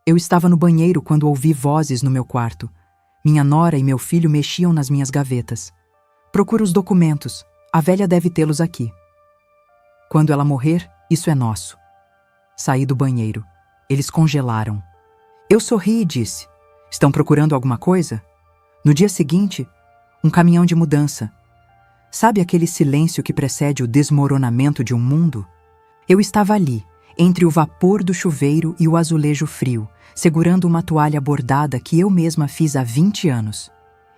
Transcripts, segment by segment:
Eu estava no banheiro quando ouvi vozes no meu quarto. Minha nora e meu filho mexiam nas minhas gavetas. Procura os documentos. A velha deve tê-los aqui. Quando ela morrer, isso é nosso. Saí do banheiro. Eles congelaram. Eu sorri e disse: estão procurando alguma coisa? No dia seguinte, um caminhão de mudança. Sabe aquele silêncio que precede o desmoronamento de um mundo? Eu estava ali, entre o vapor do chuveiro e o azulejo frio, segurando uma toalha bordada que eu mesma fiz há 20 anos.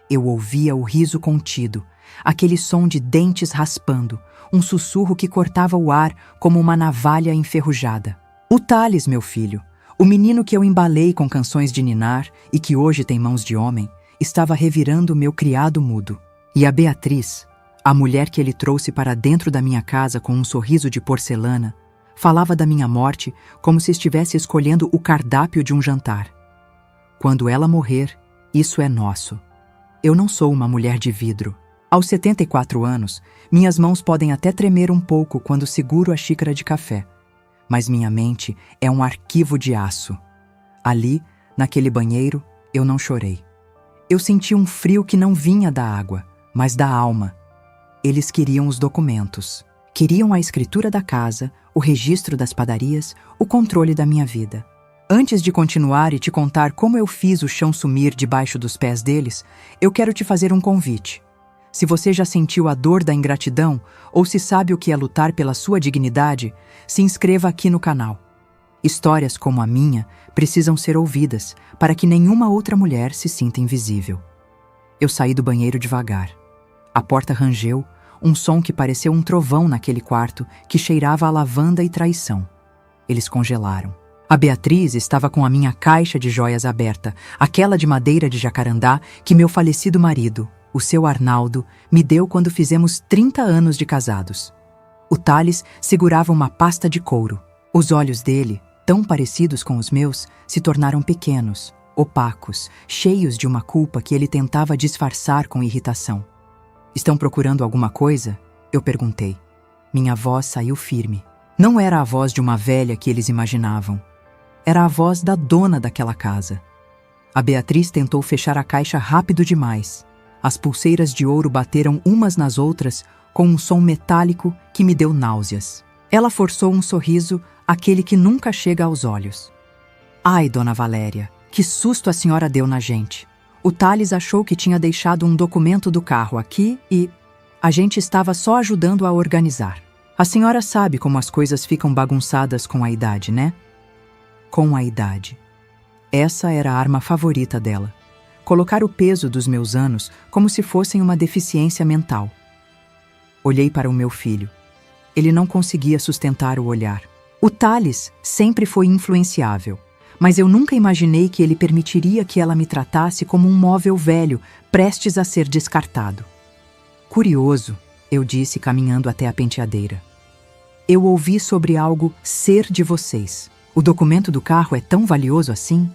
Eu ouvia o riso contido, aquele som de dentes raspando, um sussurro que cortava o ar como uma navalha enferrujada. O Thales, meu filho, o menino que eu embalei com canções de ninar e que hoje tem mãos de homem, estava revirando meu criado mudo. E a Beatriz, a mulher que ele trouxe para dentro da minha casa com um sorriso de porcelana, falava da minha morte como se estivesse escolhendo o cardápio de um jantar. Quando ela morrer, isso é nosso. Eu não sou uma mulher de vidro. Aos 74 anos, minhas mãos podem até tremer um pouco quando seguro a xícara de café, mas minha mente é um arquivo de aço. Ali, naquele banheiro, eu não chorei. Eu senti um frio que não vinha da água, mas da alma. Eles queriam os documentos. Queriam a escritura da casa, o registro das padarias, o controle da minha vida. Antes de continuar e te contar como eu fiz o chão sumir debaixo dos pés deles, eu quero te fazer um convite. Se você já sentiu a dor da ingratidão ou se sabe o que é lutar pela sua dignidade, se inscreva aqui no canal. Histórias como a minha precisam ser ouvidas para que nenhuma outra mulher se sinta invisível. Eu saí do banheiro devagar. A porta rangeu, um som que pareceu um trovão naquele quarto que cheirava a lavanda e traição. Eles congelaram. A Beatriz estava com a minha caixa de joias aberta, aquela de madeira de jacarandá que meu falecido marido, o seu Arnaldo, me deu quando fizemos 30 anos de casados. O Thales segurava uma pasta de couro. Os olhos dele, tão parecidos com os meus, se tornaram pequenos, opacos, cheios de uma culpa que ele tentava disfarçar com irritação. Estão procurando alguma coisa? Eu perguntei. Minha voz saiu firme. Não era a voz de uma velha que eles imaginavam. Era a voz da dona daquela casa. A Beatriz tentou fechar a caixa rápido demais. As pulseiras de ouro bateram umas nas outras com um som metálico que me deu náuseas. Ela forçou um sorriso, aquele que nunca chega aos olhos. Ai, dona Valéria, que susto a senhora deu na gente. O Thales achou que tinha deixado um documento do carro aqui e a gente estava só ajudando a organizar. A senhora sabe como as coisas ficam bagunçadas com a idade, né? Com a idade. Essa era a arma favorita dela. Colocar o peso dos meus anos como se fossem uma deficiência mental. Olhei para o meu filho. Ele não conseguia sustentar o olhar. O Thales sempre foi influenciável, mas eu nunca imaginei que ele permitiria que ela me tratasse como um móvel velho, prestes a ser descartado. Curioso, eu disse caminhando até a penteadeira. Eu ouvi sobre algo ser de vocês. O documento do carro é tão valioso assim?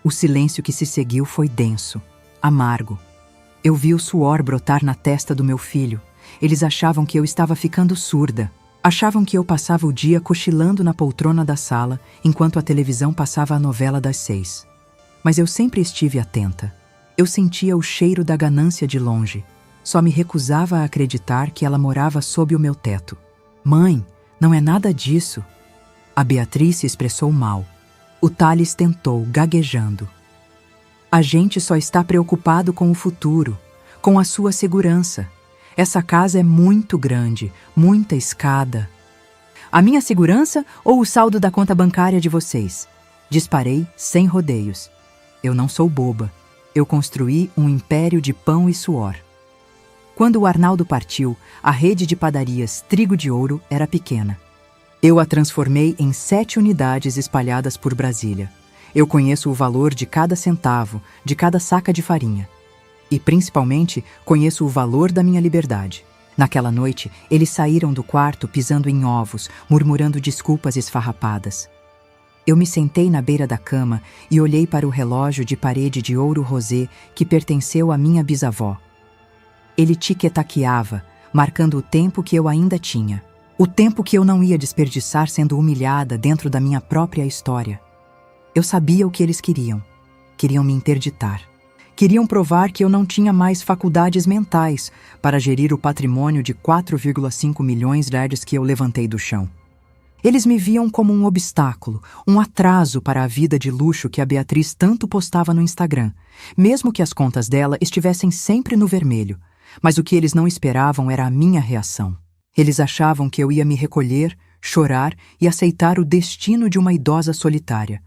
O silêncio que se seguiu foi denso, amargo. Eu vi o suor brotar na testa do meu filho. Eles achavam que eu estava ficando surda. Achavam que eu passava o dia cochilando na poltrona da sala, enquanto a televisão passava a novela das 6. Mas eu sempre estive atenta. Eu sentia o cheiro da ganância de longe. Só me recusava a acreditar que ela morava sob o meu teto. Mãe, não é nada disso. A Beatriz se expressou mal. O Thales tentou, gaguejando. A gente só está preocupado com o futuro, com a sua segurança. Essa casa é muito grande, muita escada. A minha segurança ou o saldo da conta bancária de vocês? Disparei sem rodeios. Eu não sou boba. Eu construí um império de pão e suor. Quando o Arnaldo partiu, a rede de padarias Trigo de Ouro era pequena. Eu a transformei em 7 unidades espalhadas por Brasília. Eu conheço o valor de cada centavo, de cada saca de farinha. E, principalmente, conheço o valor da minha liberdade. Naquela noite, eles saíram do quarto pisando em ovos, murmurando desculpas esfarrapadas. Eu me sentei na beira da cama e olhei para o relógio de parede de ouro rosé que pertenceu à minha bisavó. Ele tiquetaqueava, marcando o tempo que eu ainda tinha. O tempo que eu não ia desperdiçar sendo humilhada dentro da minha própria história. Eu sabia o que eles queriam. Queriam me interditar. Queriam provar que eu não tinha mais faculdades mentais para gerir o patrimônio de 4,5 milhões de reais que eu levantei do chão. Eles me viam como um obstáculo, um atraso para a vida de luxo que a Beatriz tanto postava no Instagram, mesmo que as contas dela estivessem sempre no vermelho. Mas o que eles não esperavam era a minha reação. Eles achavam que eu ia me recolher, chorar e aceitar o destino de uma idosa solitária.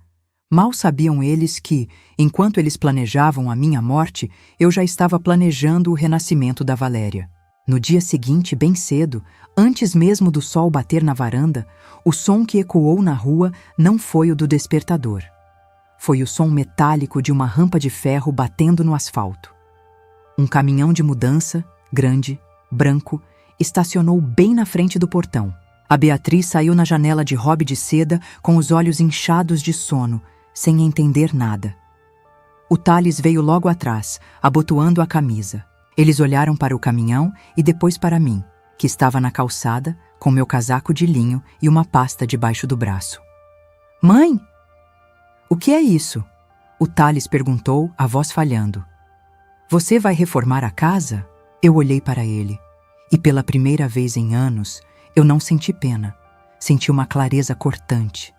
Mal sabiam eles que, enquanto eles planejavam a minha morte, eu já estava planejando o renascimento da Valéria. No dia seguinte, bem cedo, antes mesmo do sol bater na varanda, o som que ecoou na rua não foi o do despertador. Foi o som metálico de uma rampa de ferro batendo no asfalto. Um caminhão de mudança, grande, branco, estacionou bem na frente do portão. A Beatriz saiu na janela de robe de seda com os olhos inchados de sono, sem entender nada. O Thales veio logo atrás, abotoando a camisa. Eles olharam para o caminhão e depois para mim, que estava na calçada, com meu casaco de linho e uma pasta debaixo do braço. "Mãe! O que é isso?" O Thales perguntou, a voz falhando. "Você vai reformar a casa?" Eu olhei para ele, e pela primeira vez em anos, eu não senti pena. Senti uma clareza cortante.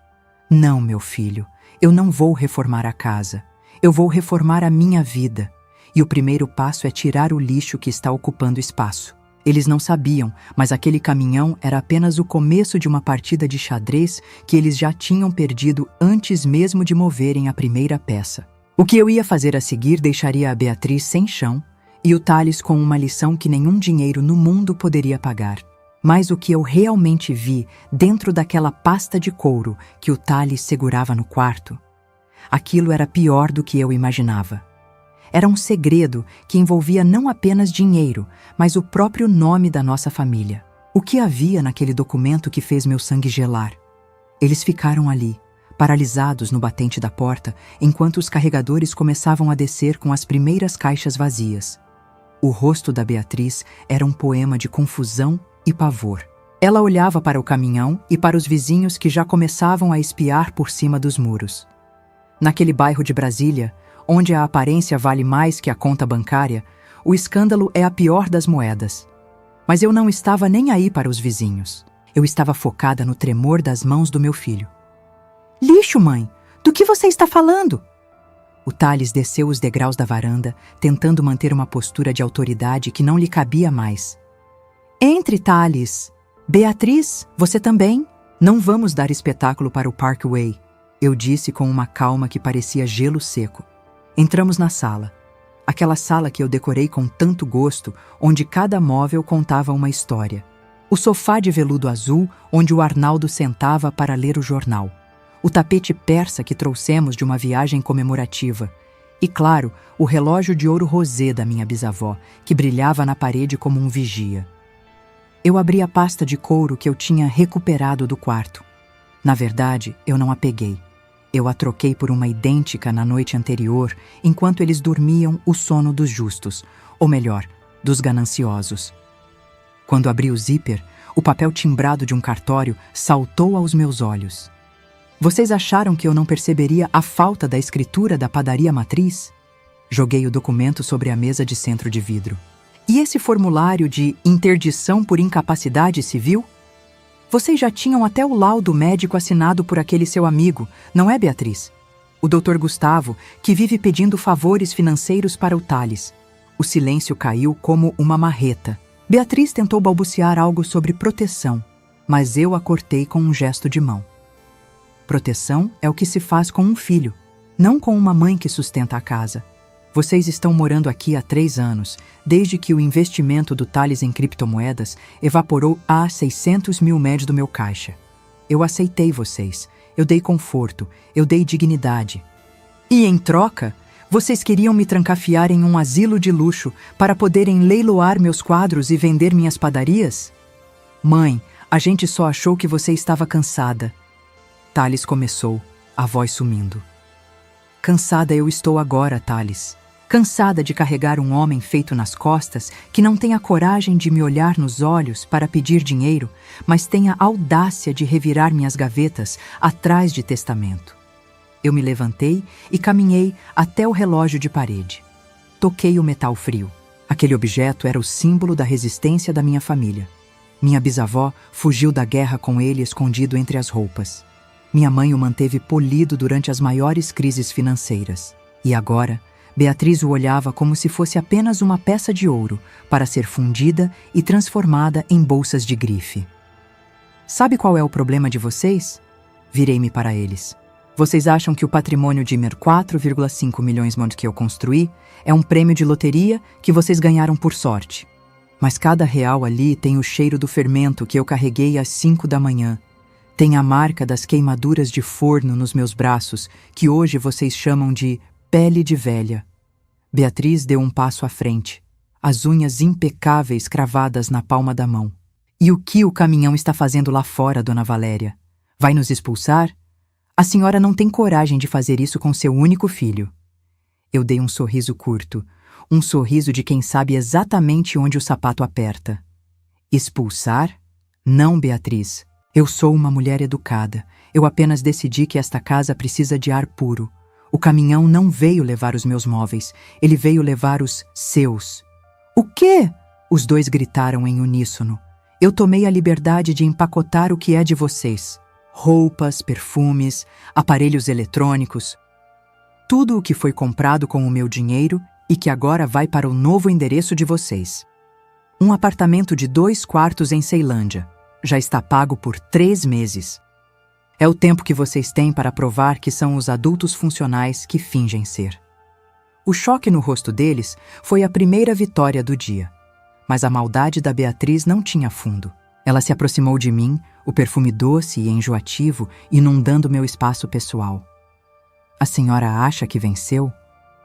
"Não, meu filho, eu não vou reformar a casa. Eu vou reformar a minha vida. E o primeiro passo é tirar o lixo que está ocupando espaço." Eles não sabiam, mas aquele caminhão era apenas o começo de uma partida de xadrez que eles já tinham perdido antes mesmo de moverem a primeira peça. O que eu ia fazer a seguir deixaria a Beatriz sem chão e o Thales com uma lição que nenhum dinheiro no mundo poderia pagar. Mas o que eu realmente vi dentro daquela pasta de couro que o Thales segurava no quarto, aquilo era pior do que eu imaginava. Era um segredo que envolvia não apenas dinheiro, mas o próprio nome da nossa família. O que havia naquele documento que fez meu sangue gelar? Eles ficaram ali, paralisados no batente da porta, enquanto os carregadores começavam a descer com as primeiras caixas vazias. O rosto da Beatriz era um poema de confusão e pavor. Ela olhava para o caminhão e para os vizinhos que já começavam a espiar por cima dos muros. Naquele bairro de Brasília, onde a aparência vale mais que a conta bancária, o escândalo é a pior das moedas. Mas eu não estava nem aí para os vizinhos. Eu estava focada no tremor das mãos do meu filho. "Lixo, mãe! Do que você está falando?" O Thales desceu os degraus da varanda, tentando manter uma postura de autoridade que não lhe cabia mais. "Entre, Thales! Beatriz, você também? Não vamos dar espetáculo para o Parkway", eu disse com uma calma que parecia gelo seco. Entramos na sala. Aquela sala que eu decorei com tanto gosto, onde cada móvel contava uma história. O sofá de veludo azul, onde o Arnaldo sentava para ler o jornal. O tapete persa que trouxemos de uma viagem comemorativa. E, claro, o relógio de ouro rosé da minha bisavó, que brilhava na parede como um vigia. Eu abri a pasta de couro que eu tinha recuperado do quarto. Na verdade, eu não a peguei. Eu a troquei por uma idêntica na noite anterior, enquanto eles dormiam o sono dos justos, ou melhor, dos gananciosos. Quando abri o zíper, o papel timbrado de um cartório saltou aos meus olhos. Vocês acharam que eu não perceberia a falta da escritura da padaria matriz? Joguei o documento sobre a mesa de centro de vidro. E esse formulário de interdição por incapacidade civil? Vocês já tinham até o laudo médico assinado por aquele seu amigo, não é, Beatriz? O Dr. Gustavo, que vive pedindo favores financeiros para o Thales. O silêncio caiu como uma marreta. Beatriz tentou balbuciar algo sobre proteção, mas eu a cortei com um gesto de mão. Proteção é o que se faz com um filho, não com uma mãe que sustenta a casa. Vocês estão morando aqui há 3 anos, desde que o investimento do Thales em criptomoedas evaporou a 600 mil médios do meu caixa. Eu aceitei vocês, eu dei conforto, eu dei dignidade. E em troca, vocês queriam me trancafiar em um asilo de luxo para poderem leiloar meus quadros e vender minhas padarias? Mãe, a gente só achou que você estava cansada. Thales começou, a voz sumindo. Cansada eu estou agora, Thales. Cansada de carregar um homem feito nas costas que não tem a coragem de me olhar nos olhos para pedir dinheiro, mas tem a audácia de revirar minhas gavetas atrás de testamento. Eu me levantei e caminhei até o relógio de parede. Toquei o metal frio. Aquele objeto era o símbolo da resistência da minha família. Minha bisavó fugiu da guerra com ele escondido entre as roupas. Minha mãe o manteve polido durante as maiores crises financeiras. E agora, Beatriz o olhava como se fosse apenas uma peça de ouro para ser fundida e transformada em bolsas de grife. Sabe qual é o problema de vocês? Virei-me para eles. Vocês acham que o patrimônio de 4,5 milhões que eu construí é um prêmio de loteria que vocês ganharam por sorte. Mas cada real ali tem o cheiro do fermento que eu carreguei às 5 da manhã. Tem a marca das queimaduras de forno nos meus braços, que hoje vocês chamam de pele de velha. Beatriz deu um passo à frente, as unhas impecáveis cravadas na palma da mão. E o que o caminhão está fazendo lá fora, Dona Valéria? Vai nos expulsar? A senhora não tem coragem de fazer isso com seu único filho. Eu dei um sorriso curto, um sorriso de quem sabe exatamente onde o sapato aperta. Expulsar? Não, Beatriz. Eu sou uma mulher educada. Eu apenas decidi que esta casa precisa de ar puro. O caminhão não veio levar os meus móveis, ele veio levar os seus. O quê? Os dois gritaram em uníssono. Eu tomei a liberdade de empacotar o que é de vocês. Roupas, perfumes, aparelhos eletrônicos. Tudo o que foi comprado com o meu dinheiro e que agora vai para o novo endereço de vocês. Um apartamento de 2 quartos em Ceilândia. Já está pago por 3 meses. É o tempo que vocês têm para provar que são os adultos funcionais que fingem ser. O choque no rosto deles foi a primeira vitória do dia. Mas a maldade da Beatriz não tinha fundo. Ela se aproximou de mim, o perfume doce e enjoativo inundando meu espaço pessoal. A senhora acha que venceu?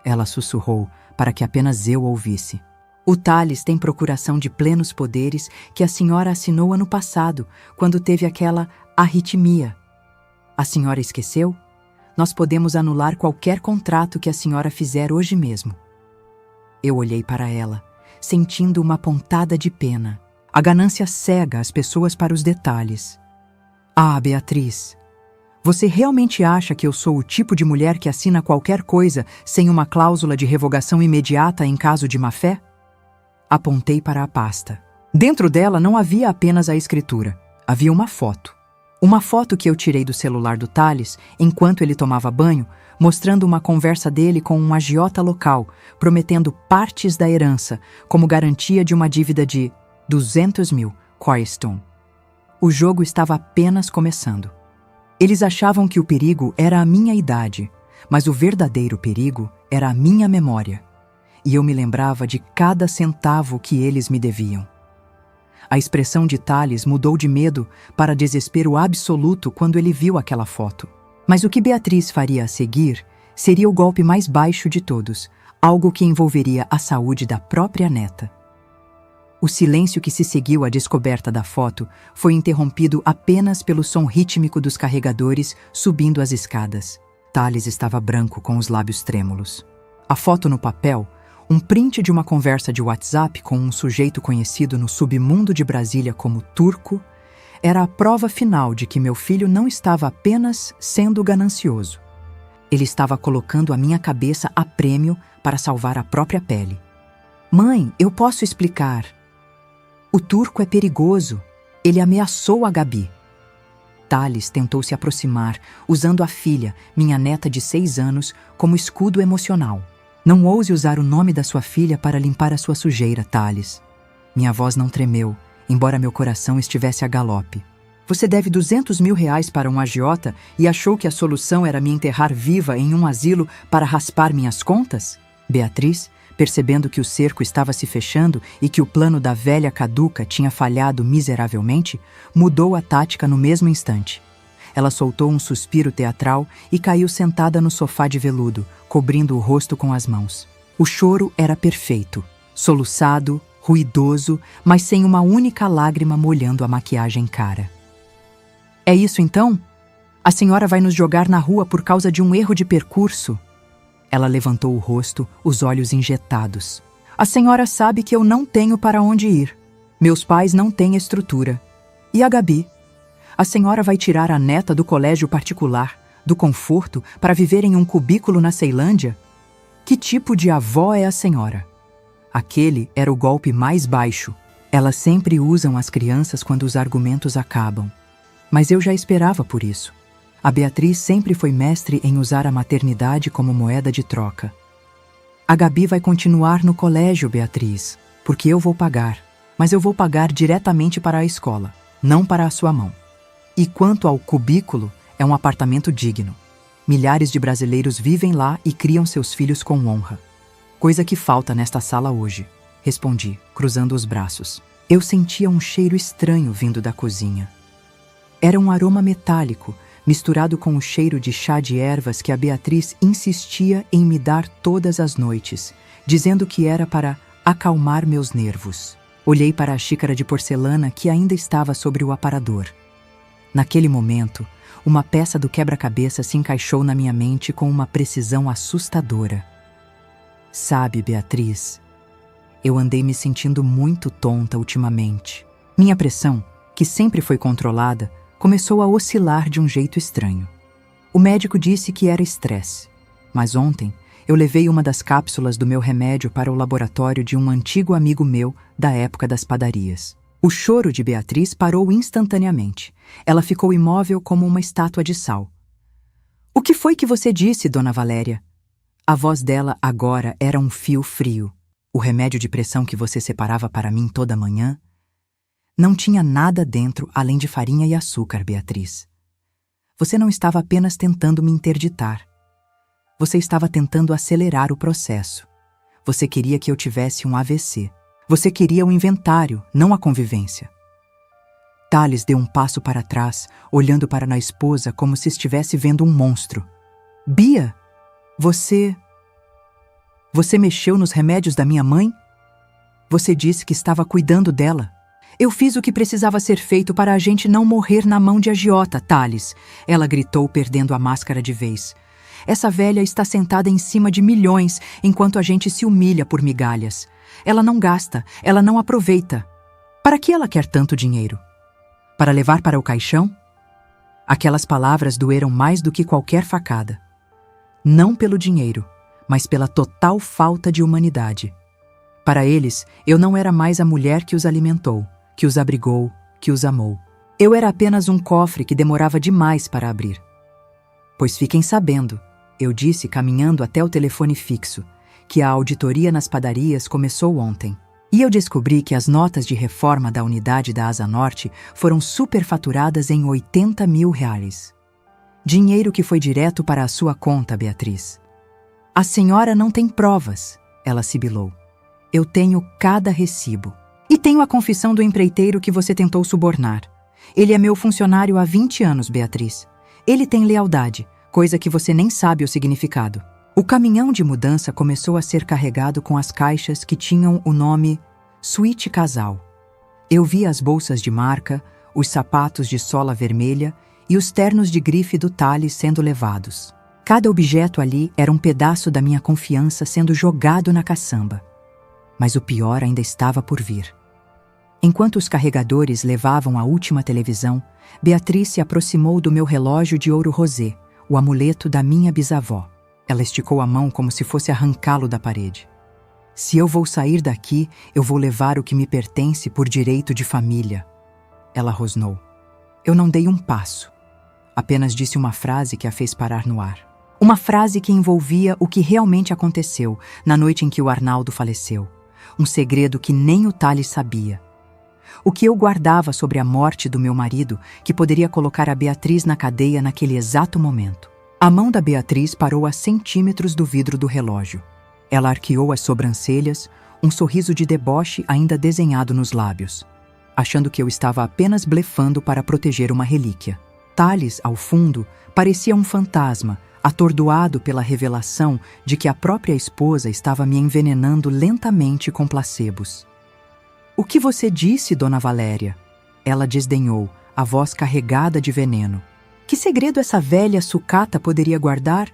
Ela sussurrou, para que apenas eu ouvisse. O Thales tem procuração de plenos poderes que a senhora assinou ano passado, quando teve aquela arritmia. A senhora esqueceu? Nós podemos anular qualquer contrato que a senhora fizer hoje mesmo. Eu olhei para ela, sentindo uma pontada de pena. A ganância cega as pessoas para os detalhes. Ah, Beatriz, você realmente acha que eu sou o tipo de mulher que assina qualquer coisa sem uma cláusula de revogação imediata em caso de má-fé? Apontei para a pasta. Dentro dela não havia apenas a escritura, havia uma foto. Uma foto que eu tirei do celular do Thales enquanto ele tomava banho, mostrando uma conversa dele com um agiota local, prometendo partes da herança como garantia de uma dívida de 200 mil Corestone. O jogo estava apenas começando. Eles achavam que o perigo era a minha idade, mas o verdadeiro perigo era a minha memória. E eu me lembrava de cada centavo que eles me deviam. A expressão de Thales mudou de medo para desespero absoluto quando ele viu aquela foto. Mas o que Beatriz faria a seguir seria o golpe mais baixo de todos, algo que envolveria a saúde da própria neta. O silêncio que se seguiu à descoberta da foto foi interrompido apenas pelo som rítmico dos carregadores subindo as escadas. Thales estava branco com os lábios trêmulos. A foto no papel, um print de uma conversa de WhatsApp com um sujeito conhecido no submundo de Brasília como Turco, era a prova final de que meu filho não estava apenas sendo ganancioso. Ele estava colocando a minha cabeça a prêmio para salvar a própria pele. Mãe, eu posso explicar. O Turco é perigoso. Ele ameaçou a Gabi. Thales tentou se aproximar, usando a filha, minha neta de 6 anos, como escudo emocional. Não ouse usar o nome da sua filha para limpar a sua sujeira, Thales. Minha voz não tremeu, embora meu coração estivesse a galope. Você deve 200 mil reais para um agiota e achou que a solução era me enterrar viva em um asilo para raspar minhas contas? Beatriz, percebendo que o cerco estava se fechando e que o plano da velha caduca tinha falhado miseravelmente, mudou a tática no mesmo instante. Ela soltou um suspiro teatral e caiu sentada no sofá de veludo, cobrindo o rosto com as mãos. O choro era perfeito, soluçado, ruidoso, mas sem uma única lágrima molhando a maquiagem cara. É isso então? A senhora vai nos jogar na rua por causa de um erro de percurso? Ela levantou o rosto, os olhos injetados. A senhora sabe que eu não tenho para onde ir. Meus pais não têm estrutura. E a Gabi? A senhora vai tirar a neta do colégio particular, do conforto para viver em um cubículo na Ceilândia? Que tipo de avó é a senhora? Aquele era o golpe mais baixo. Elas sempre usam as crianças quando os argumentos acabam. Mas eu já esperava por isso. A Beatriz sempre foi mestre em usar a maternidade como moeda de troca. A Gabi vai continuar no colégio, Beatriz, porque eu vou pagar. Mas eu vou pagar diretamente para a escola, não para a sua mão. E quanto ao cubículo, é um apartamento digno. Milhares de brasileiros vivem lá e criam seus filhos com honra. Coisa que falta nesta sala hoje, respondi, cruzando os braços. Eu sentia um cheiro estranho vindo da cozinha. Era um aroma metálico, misturado com o cheiro de chá de ervas que a Beatriz insistia em me dar todas as noites, dizendo que era para acalmar meus nervos. Olhei para a xícara de porcelana que ainda estava sobre o aparador. Naquele momento, uma peça do quebra-cabeça se encaixou na minha mente com uma precisão assustadora. Sabe, Beatriz, eu andei me sentindo muito tonta ultimamente. Minha pressão, que sempre foi controlada, começou a oscilar de um jeito estranho. O médico disse que era estresse, mas ontem eu levei uma das cápsulas do meu remédio para o laboratório de um antigo amigo meu da época das padarias. O choro de Beatriz parou instantaneamente. Ela ficou imóvel como uma estátua de sal. "O que foi que você disse, Dona Valéria?" A voz dela agora era um fio frio. "O remédio de pressão que você separava para mim toda manhã não tinha nada dentro além de farinha e açúcar, Beatriz. Você não estava apenas tentando me interditar. Você estava tentando acelerar o processo. Você queria que eu tivesse um AVC. Você queria o inventário, não a convivência." Thales deu um passo para trás, olhando para a esposa como se estivesse vendo um monstro. "Bia, você mexeu nos remédios da minha mãe? Você disse que estava cuidando dela. Eu fiz o que precisava ser feito para a gente não morrer na mão de agiota, Thales." Ela gritou, perdendo a máscara de vez. "Essa velha está sentada em cima de milhões, enquanto a gente se humilha por migalhas. Ela não gasta, ela não aproveita. Para que ela quer tanto dinheiro? Para levar para o caixão?" Aquelas palavras doeram mais do que qualquer facada. Não pelo dinheiro, mas pela total falta de humanidade. Para eles, eu não era mais a mulher que os alimentou, que os abrigou, que os amou. Eu era apenas um cofre que demorava demais para abrir. "Pois fiquem sabendo", eu disse caminhando até o telefone fixo, "que a auditoria nas padarias começou ontem. E eu descobri que as notas de reforma da unidade da Asa Norte foram superfaturadas em R$80 mil. Dinheiro que foi direto para a sua conta, Beatriz." "A senhora não tem provas", ela sibilou. "Eu tenho cada recibo. E tenho a confissão do empreiteiro que você tentou subornar. Ele é meu funcionário há 20 anos, Beatriz. Ele tem lealdade, coisa que você nem sabe o significado." O caminhão de mudança começou a ser carregado com as caixas que tinham o nome Suíte Casal. Eu vi as bolsas de marca, os sapatos de sola vermelha e os ternos de grife do Thales sendo levados. Cada objeto ali era um pedaço da minha confiança sendo jogado na caçamba. Mas o pior ainda estava por vir. Enquanto os carregadores levavam a última televisão, Beatriz se aproximou do meu relógio de ouro rosé, o amuleto da minha bisavó. Ela esticou a mão como se fosse arrancá-lo da parede. "Se eu vou sair daqui, eu vou levar o que me pertence por direito de família." Ela rosnou. Eu não dei um passo. Apenas disse uma frase que a fez parar no ar. Uma frase que envolvia o que realmente aconteceu na noite em que o Arnaldo faleceu. Um segredo que nem o Thales sabia. O que eu guardava sobre a morte do meu marido, que poderia colocar a Beatriz na cadeia naquele exato momento. A mão da Beatriz parou a centímetros do vidro do relógio. Ela arqueou as sobrancelhas, um sorriso de deboche ainda desenhado nos lábios, achando que eu estava apenas blefando para proteger uma relíquia. Thales, ao fundo, parecia um fantasma, atordoado pela revelação de que a própria esposa estava me envenenando lentamente com placebos. "O que você disse, Dona Valéria?" Ela desdenhou, a voz carregada de veneno. "Que segredo essa velha sucata poderia guardar?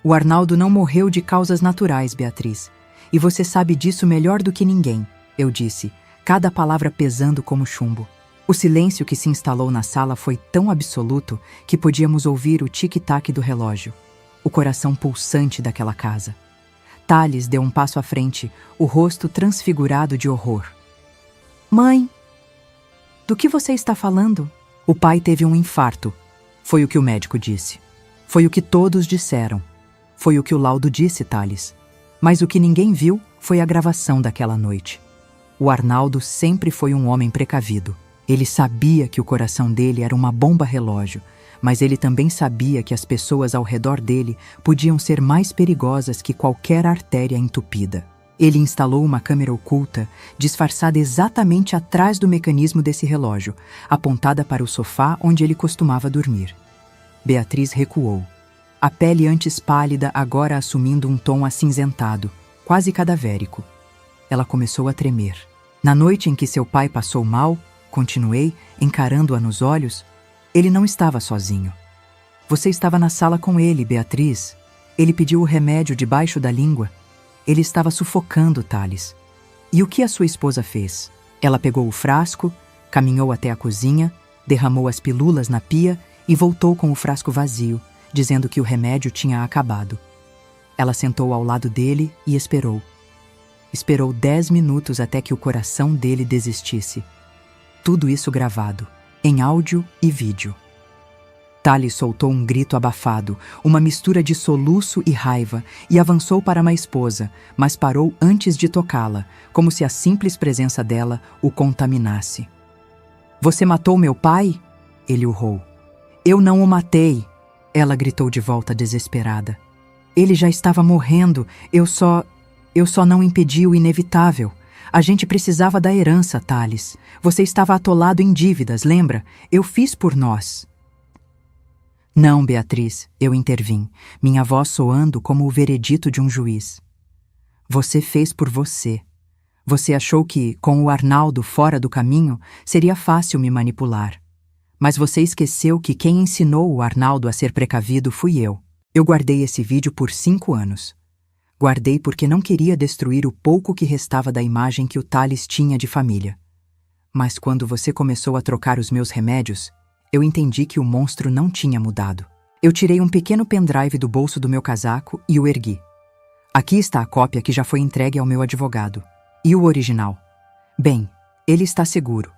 O Arnaldo não morreu de causas naturais, Beatriz. E você sabe disso melhor do que ninguém", eu disse, cada palavra pesando como chumbo. O silêncio que se instalou na sala foi tão absoluto que podíamos ouvir o tic-tac do relógio, o coração pulsante daquela casa. Thales deu um passo à frente, o rosto transfigurado de horror. Mãe, do que você está falando? O pai teve um infarto. Foi o que o médico disse. Foi o que todos disseram. Foi o que o laudo disse, Thales. Mas o que ninguém viu foi a gravação daquela noite. O Arnaldo sempre foi um homem precavido. Ele sabia que o coração dele era uma bomba relógio, mas ele também sabia que as pessoas ao redor dele podiam ser mais perigosas que qualquer artéria entupida. Ele instalou uma câmera oculta, disfarçada exatamente atrás do mecanismo desse relógio, apontada para o sofá onde ele costumava dormir. Beatriz recuou. A pele antes pálida agora assumindo um tom acinzentado, quase cadavérico. Ela começou a tremer. Na noite em que seu pai passou mal, continuei, encarando-a nos olhos, ele não estava sozinho. Você estava na sala com ele, Beatriz. Ele pediu o remédio debaixo da língua. Ele estava sufocando Thales. E o que a sua esposa fez? Ela pegou o frasco, caminhou até a cozinha, derramou as pílulas na pia e voltou com o frasco vazio, dizendo que o remédio tinha acabado. Ela sentou ao lado dele e esperou. Esperou 10 minutos até que o coração dele desistisse. Tudo isso gravado, em áudio e vídeo. Thales soltou um grito abafado, uma mistura de soluço e raiva, e avançou para uma esposa, mas parou antes de tocá-la, como se a simples presença dela o contaminasse. Você matou meu pai? Ele urrou. Eu não o matei, ela gritou de volta desesperada. Ele já estava morrendo, eu só não impedi o inevitável. A gente precisava da herança, Thales. Você estava atolado em dívidas, lembra? Eu fiz por nós. Não, Beatriz, eu intervim, minha voz soando como o veredito de um juiz. Você fez por você. Você achou que, com o Arnaldo fora do caminho, seria fácil me manipular. Mas você esqueceu que quem ensinou o Arnaldo a ser precavido fui eu. Eu guardei esse vídeo por 5 anos. Guardei porque não queria destruir o pouco que restava da imagem que o Thales tinha de família. Mas quando você começou a trocar os meus remédios, eu entendi que o monstro não tinha mudado. Eu tirei um pequeno pendrive do bolso do meu casaco e o ergui. Aqui está a cópia que já foi entregue ao meu advogado. E o original? Bem, ele está seguro.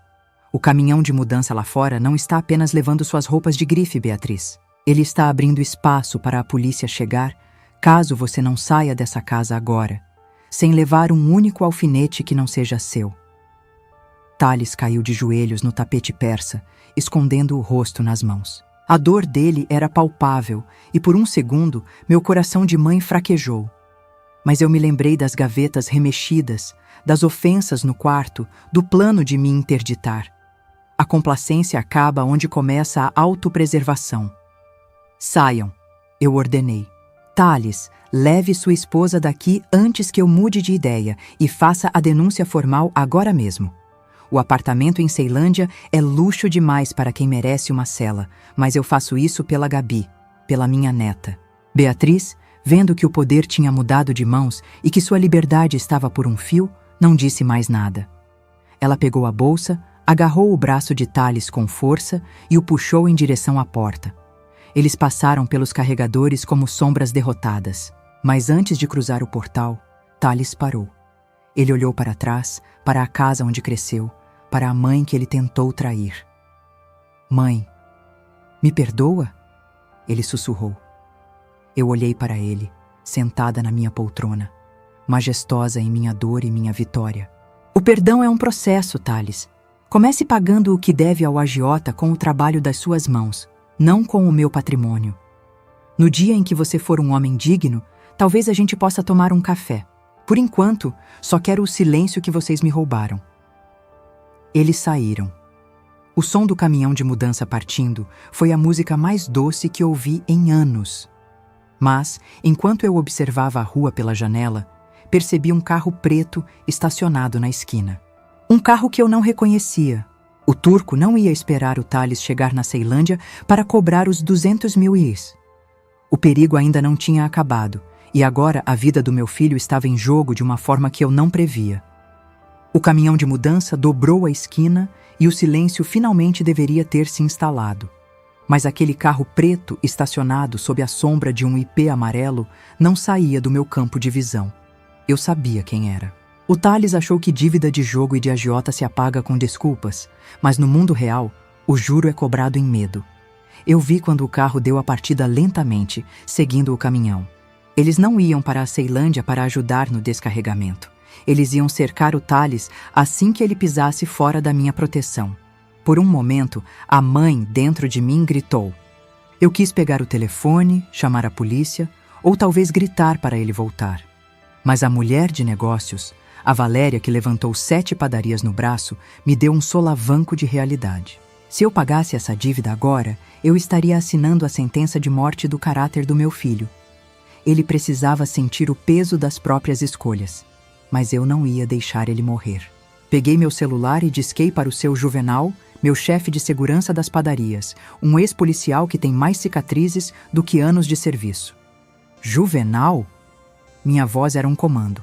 O caminhão de mudança lá fora não está apenas levando suas roupas de grife, Beatriz. Ele está abrindo espaço para a polícia chegar, caso você não saia dessa casa agora, sem levar um único alfinete que não seja seu. Thales caiu de joelhos no tapete persa, escondendo o rosto nas mãos. A dor dele era palpável e por um segundo meu coração de mãe fraquejou. Mas eu me lembrei das gavetas remexidas, das ofensas no quarto, do plano de me interditar. A complacência acaba onde começa a autopreservação. Saiam, eu ordenei. Thales, leve sua esposa daqui antes que eu mude de ideia e faça a denúncia formal agora mesmo. O apartamento em Ceilândia é luxo demais para quem merece uma cela, mas eu faço isso pela Gabi, pela minha neta. Beatriz, vendo que o poder tinha mudado de mãos e que sua liberdade estava por um fio, não disse mais nada. Ela pegou a bolsa, agarrou o braço de Thales com força e o puxou em direção à porta. Eles passaram pelos carregadores como sombras derrotadas. Mas antes de cruzar o portal, Thales parou. Ele olhou para trás, para a casa onde cresceu, para a mãe que ele tentou trair. Mãe, me perdoa? Ele sussurrou. Eu olhei para ele, sentada na minha poltrona, majestosa em minha dor e minha vitória. O perdão é um processo, Thales. Comece pagando o que deve ao agiota com o trabalho das suas mãos, não com o meu patrimônio. No dia em que você for um homem digno, talvez a gente possa tomar um café. Por enquanto, só quero o silêncio que vocês me roubaram. Eles saíram. O som do caminhão de mudança partindo foi a música mais doce que ouvi em anos. Mas, enquanto eu observava a rua pela janela, percebi um carro preto estacionado na esquina. Um carro que eu não reconhecia. O turco não ia esperar o Thales chegar na Ceilândia para cobrar os 200 mil ienes. O perigo ainda não tinha acabado, e agora a vida do meu filho estava em jogo de uma forma que eu não previa. O caminhão de mudança dobrou a esquina e o silêncio finalmente deveria ter se instalado. Mas aquele carro preto estacionado sob a sombra de um IP amarelo não saía do meu campo de visão. Eu sabia quem era. O Thales achou que dívida de jogo e de agiota se apaga com desculpas, mas no mundo real, o juro é cobrado em medo. Eu vi quando o carro deu a partida lentamente, seguindo o caminhão. Eles não iam para a Ceilândia para ajudar no descarregamento. Eles iam cercar o Thales assim que ele pisasse fora da minha proteção. Por um momento, a mãe dentro de mim gritou. Eu quis pegar o telefone, chamar a polícia, ou talvez gritar para ele voltar. Mas a mulher de negócios, a Valéria que levantou 7 padarias no braço, me deu um solavanco de realidade. Se eu pagasse essa dívida agora, eu estaria assinando a sentença de morte do caráter do meu filho. Ele precisava sentir o peso das próprias escolhas, mas eu não ia deixar ele morrer. Peguei meu celular e disquei para o seu Juvenal, meu chefe de segurança das padarias, um ex-policial que tem mais cicatrizes do que anos de serviço. Juvenal? Minha voz era um comando.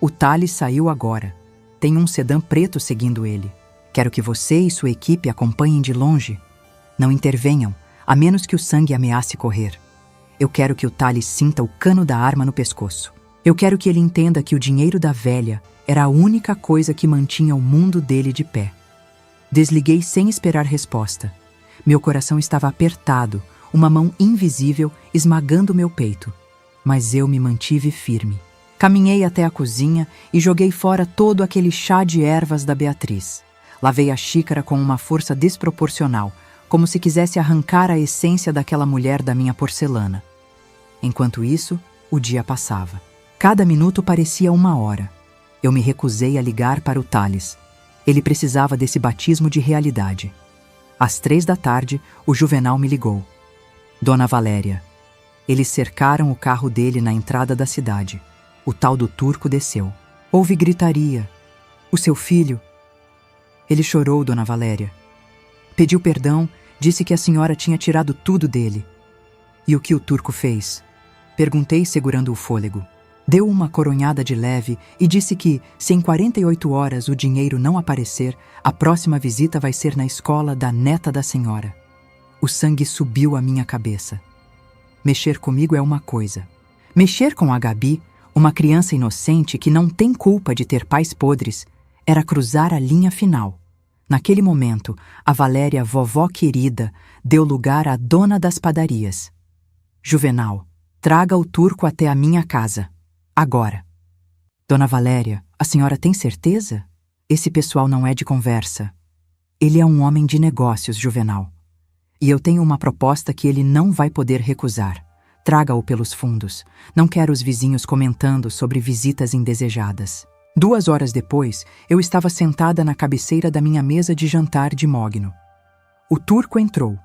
O Thales saiu agora. Tem um sedã preto seguindo ele. Quero que você e sua equipe acompanhem de longe. Não intervenham, a menos que o sangue ameace correr. Eu quero que o Thales sinta o cano da arma no pescoço. Eu quero que ele entenda que o dinheiro da velha era a única coisa que mantinha o mundo dele de pé. Desliguei sem esperar resposta. Meu coração estava apertado, uma mão invisível esmagando meu peito. Mas eu me mantive firme. Caminhei até a cozinha e joguei fora todo aquele chá de ervas da Beatriz. Lavei a xícara com uma força desproporcional, como se quisesse arrancar a essência daquela mulher da minha porcelana. Enquanto isso, o dia passava. Cada minuto parecia 1 hora. Eu me recusei a ligar para o Thales. Ele precisava desse batismo de realidade. Às 3 da tarde, o Juvenal me ligou. Dona Valéria. Eles cercaram o carro dele na entrada da cidade. O tal do turco desceu. Houve gritaria. O seu filho... Ele chorou, Dona Valéria. Pediu perdão, disse que a senhora tinha tirado tudo dele. E o que o turco fez? Perguntei segurando o fôlego. Deu uma coronhada de leve e disse que, se em 48 horas o dinheiro não aparecer, a próxima visita vai ser na escola da neta da senhora. O sangue subiu à minha cabeça. Mexer comigo é uma coisa. Mexer com a Gabi, uma criança inocente que não tem culpa de ter pais podres, era cruzar a linha final. Naquele momento, a Valéria, vovó querida, deu lugar à dona das padarias. Juvenal, traga o turco até a minha casa. Agora. Dona Valéria, a senhora tem certeza? Esse pessoal não é de conversa. Ele é um homem de negócios, Juvenal. E eu tenho uma proposta que ele não vai poder recusar. Traga-o pelos fundos. Não quero os vizinhos comentando sobre visitas indesejadas. 2 horas depois, eu estava sentada na cabeceira da minha mesa de jantar de mogno. O turco entrou.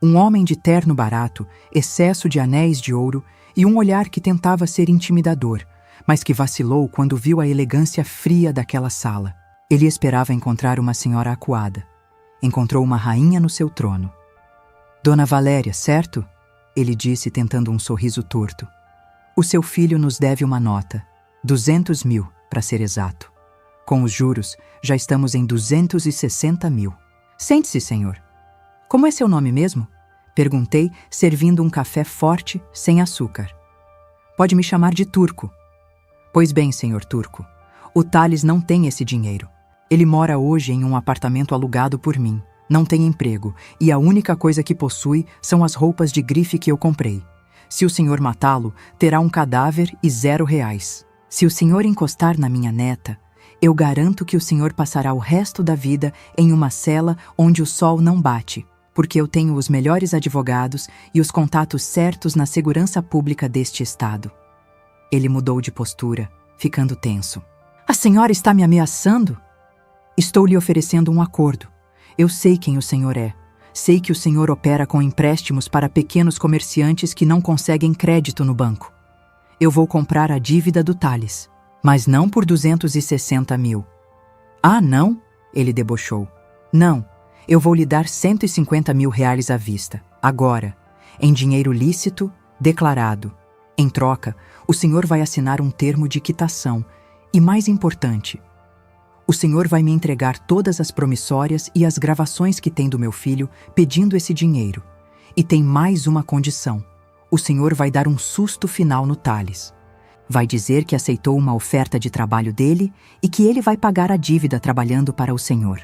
Um homem de terno barato, excesso de anéis de ouro e um olhar que tentava ser intimidador, mas que vacilou quando viu a elegância fria daquela sala. Ele esperava encontrar uma senhora acuada. Encontrou uma rainha no seu trono. Dona Valéria, certo? Ele disse tentando um sorriso torto. O seu filho nos deve uma nota. 200 mil, para ser exato. Com os juros, já estamos em 260 mil. Sente-se, senhor. Como é seu nome mesmo? Perguntei, servindo um café forte, sem açúcar. Pode me chamar de Turco. Pois bem, senhor Turco. O Thales não tem esse dinheiro. Ele mora hoje em um apartamento alugado por mim. Não tem emprego, e a única coisa que possui são as roupas de grife que eu comprei. Se o senhor matá-lo, terá um cadáver e R$0. Se o senhor encostar na minha neta, eu garanto que o senhor passará o resto da vida em uma cela onde o sol não bate, porque eu tenho os melhores advogados e os contatos certos na segurança pública deste estado. Ele mudou de postura, ficando tenso. A senhora está me ameaçando? Estou lhe oferecendo um acordo. Eu sei quem o senhor é. Sei que o senhor opera com empréstimos para pequenos comerciantes que não conseguem crédito no banco. Eu vou comprar a dívida do Thales, mas não por 260 mil. Ah, não? Ele debochou. Não, eu vou lhe dar 150 mil reais à vista, agora, em dinheiro lícito, declarado. Em troca, o senhor vai assinar um termo de quitação e, mais importante, O Senhor vai me entregar todas as promissórias e as gravações que tem do meu filho pedindo esse dinheiro. E tem mais uma condição. O Senhor vai dar um susto final no Thales. Vai dizer que aceitou uma oferta de trabalho dele e que ele vai pagar a dívida trabalhando para o Senhor.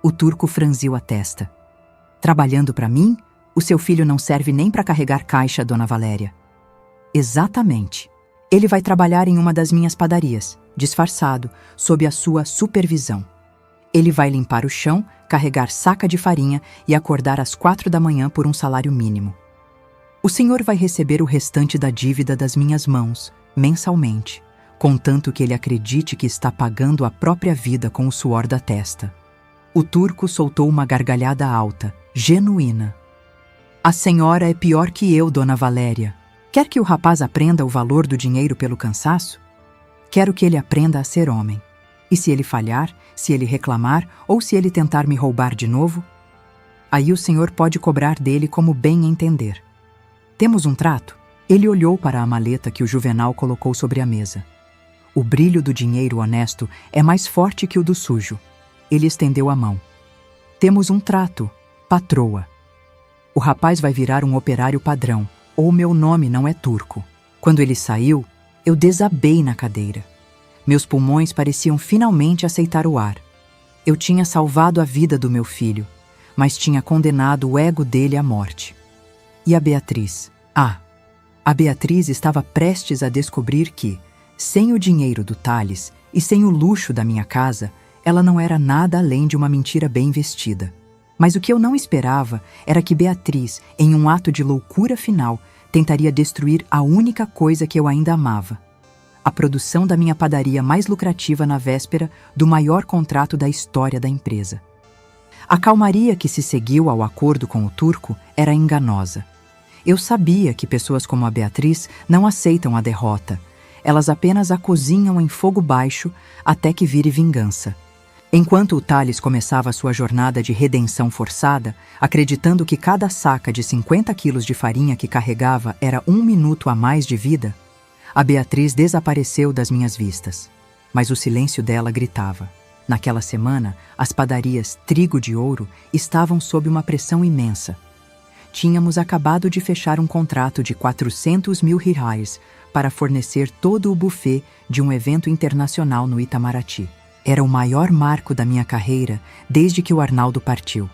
O turco franziu a testa. Trabalhando para mim? O seu filho não serve nem para carregar caixa, Dona Valéria. Exatamente. Ele vai trabalhar em uma das minhas padarias, disfarçado, sob a sua supervisão. Ele vai limpar o chão, carregar saca de farinha e acordar às 4 da manhã por um salário mínimo. O senhor vai receber o restante da dívida das minhas mãos, mensalmente, contanto que ele acredite que está pagando a própria vida com o suor da testa. O turco soltou uma gargalhada alta, genuína. A senhora é pior que eu, Dona Valéria. Quer que o rapaz aprenda o valor do dinheiro pelo cansaço? Quero que ele aprenda a ser homem. E se ele falhar, se ele reclamar ou se ele tentar me roubar de novo? Aí o senhor pode cobrar dele como bem entender. Temos um trato? Ele olhou para a maleta que o Juvenal colocou sobre a mesa. O brilho do dinheiro honesto é mais forte que o do sujo. Ele estendeu a mão. Temos um trato, patroa. O rapaz vai virar um operário padrão, ou meu nome não é turco. Quando ele saiu, eu desabei na cadeira. Meus pulmões pareciam finalmente aceitar o ar. Eu tinha salvado a vida do meu filho, mas tinha condenado o ego dele à morte. E a Beatriz? A Beatriz estava prestes a descobrir que, sem o dinheiro do Thales e sem o luxo da minha casa, ela não era nada além de uma mentira bem vestida. Mas o que eu não esperava era que Beatriz, em um ato de loucura final, tentaria destruir a única coisa que eu ainda amava. A produção da minha padaria mais lucrativa na véspera do maior contrato da história da empresa. A calmaria que se seguiu ao acordo com o turco era enganosa. Eu sabia que pessoas como a Beatriz não aceitam a derrota. Elas apenas a cozinham em fogo baixo até que vire vingança. Enquanto o Thales começava sua jornada de redenção forçada, acreditando que cada saca de 50 quilos de farinha que carregava era 1 minuto a mais de vida, a Beatriz desapareceu das minhas vistas. Mas o silêncio dela gritava. Naquela semana, as padarias Trigo de Ouro estavam sob uma pressão imensa. Tínhamos acabado de fechar um contrato de 400 mil reais para fornecer todo o buffet de um evento internacional no Itamaraty. Era o maior marco da minha carreira desde que o Arnaldo partiu.